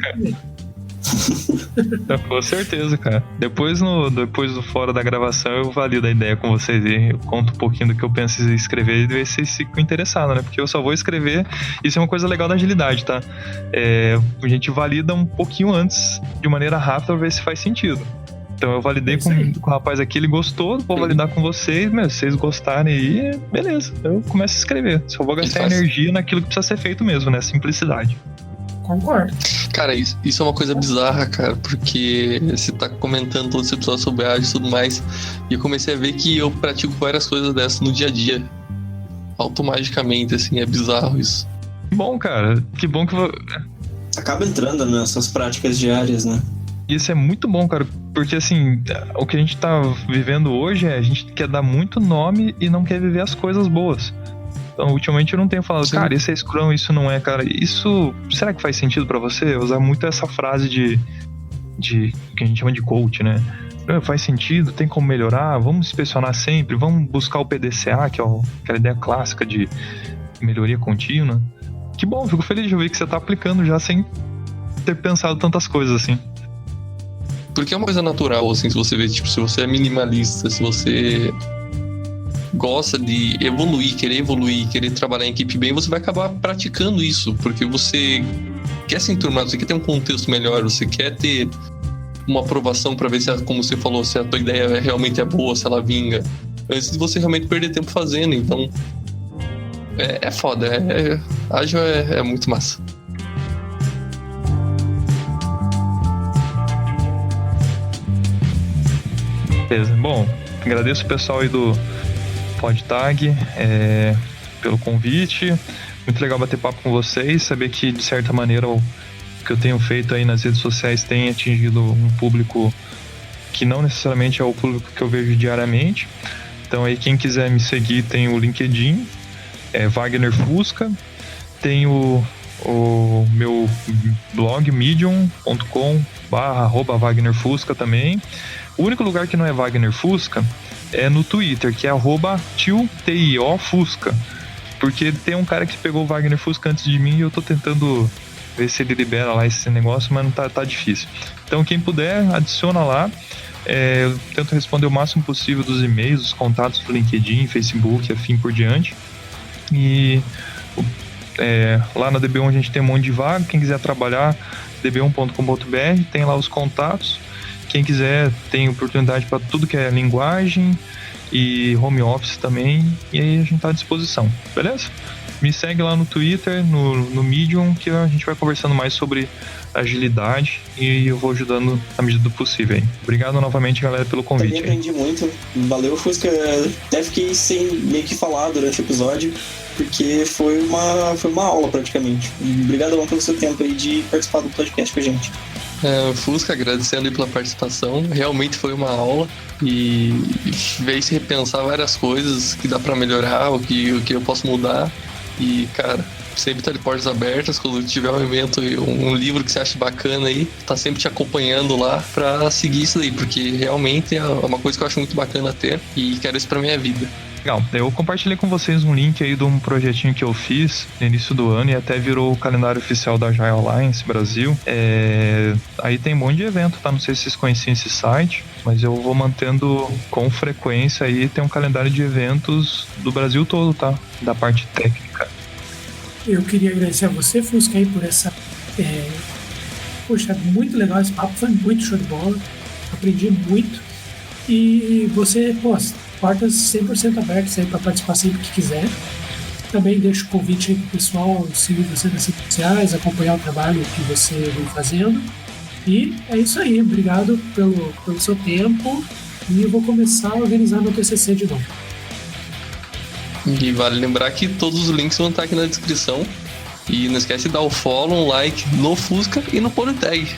Com certeza, cara. Depois do fora da gravação eu valido a ideia com vocês e eu conto um pouquinho do que eu penso em escrever e ver se vocês ficam interessados, né? Porque eu só vou escrever, isso é uma coisa legal da agilidade, tá? A gente valida um pouquinho antes, de maneira rápida, pra ver se faz sentido. Então eu validei com o rapaz aqui, ele gostou, vou validar com vocês, mas se vocês gostarem aí, beleza, eu começo a escrever. Só vou gastar energia naquilo que precisa ser feito mesmo, né? Simplicidade. Concordo. Cara, isso é uma coisa bizarra, cara, porque você tá comentando todo esse episódio sobre ágil e tudo mais, e eu comecei a ver que eu pratico várias coisas dessas no dia a dia, automaticamente, assim, é bizarro isso. Que bom, cara, que bom que... Acaba entrando nessas práticas diárias, né? Isso é muito bom, cara, porque assim, o que a gente tá vivendo hoje a gente quer dar muito nome e não quer viver as coisas boas. Então, ultimamente eu não tenho falado, cara, isso é Scrum, isso não é, cara. Isso, será que faz sentido pra você? Usar muito essa frase de que a gente chama de coach, né? Faz sentido, tem como melhorar, vamos inspecionar sempre, vamos buscar o PDCA, que é aquela ideia clássica de melhoria contínua. Que bom, fico feliz de ver que você tá aplicando já sem ter pensado tantas coisas assim. Porque é uma coisa natural, assim, se você vê, tipo, se você é minimalista, se você gosta de querer trabalhar em equipe bem, você vai acabar praticando isso, porque você quer se enturmar, você quer ter um contexto melhor, você quer ter uma aprovação pra ver se, como você falou, se a tua ideia realmente é boa, se ela vinga, antes de você realmente perder tempo fazendo. Então é foda, ágil é muito massa. Beleza. Bom, agradeço o pessoal aí do PodTag pelo convite. Muito legal bater papo com vocês, saber que de certa maneira o que eu tenho feito aí nas redes sociais tem atingido um público que não necessariamente é o público que eu vejo diariamente. Então aí quem quiser me seguir tem o LinkedIn, Wagner Fusca, tem o meu blog medium.com/Wagner Fusca também. O único lugar que não é Wagner Fusca é no Twitter, que é @tio Fusca. Porque tem um cara que pegou o Wagner Fusca antes de mim e eu tô tentando ver se ele libera lá esse negócio, mas não tá difícil. Então quem puder, adiciona lá. Eu tento responder o máximo possível dos e-mails, dos contatos do LinkedIn, Facebook, assim por diante. E lá na DB1 a gente tem um monte de vaga. Quem quiser trabalhar, db1.com.br, tem lá os contatos. Quem quiser tem oportunidade para tudo que é linguagem e home office também, e aí a gente tá à disposição, beleza? Me segue lá no Twitter, no Medium, que a gente vai conversando mais sobre agilidade e eu vou ajudando na medida do possível aí. Obrigado novamente, galera, pelo convite. Também aprendi muito, valeu, Fusca. Até fiquei sem meio que falar durante o episódio, porque foi uma aula praticamente. Obrigadão pelo seu tempo aí de participar do podcast com a gente. Fusca, agradecendo aí pela participação, realmente foi uma aula e veio se repensar várias coisas que dá pra melhorar, o que eu posso mudar e, cara, sempre tá de portas abertas. Quando tiver um evento, um livro que você acha bacana aí, tá sempre te acompanhando lá pra seguir isso daí, porque realmente é uma coisa que eu acho muito bacana ter e quero isso pra minha vida. Legal, eu compartilhei com vocês um link aí de um projetinho que eu fiz no início do ano e até virou o calendário oficial da Agile Alliance Brasil. Aí tem um monte de evento, tá? Não sei se vocês conheciam esse site, mas eu vou mantendo com frequência aí, tem um calendário de eventos do Brasil todo, tá? Da parte técnica. Eu queria agradecer a você, Fusca, aí por essa... Poxa, muito legal esse papo, foi muito show de bola, aprendi muito. E você, portas 100% abertas aí para participar sempre que quiser. Também deixo o convite aí pro pessoal seguir você nas redes sociais, acompanhar o trabalho que você vem fazendo. E é isso aí, obrigado pelo seu tempo e eu vou começar a organizar meu TCC de novo. E vale lembrar que todos os links vão estar aqui na descrição. E não esquece de dar o follow, um like no Fusca e no PodTag.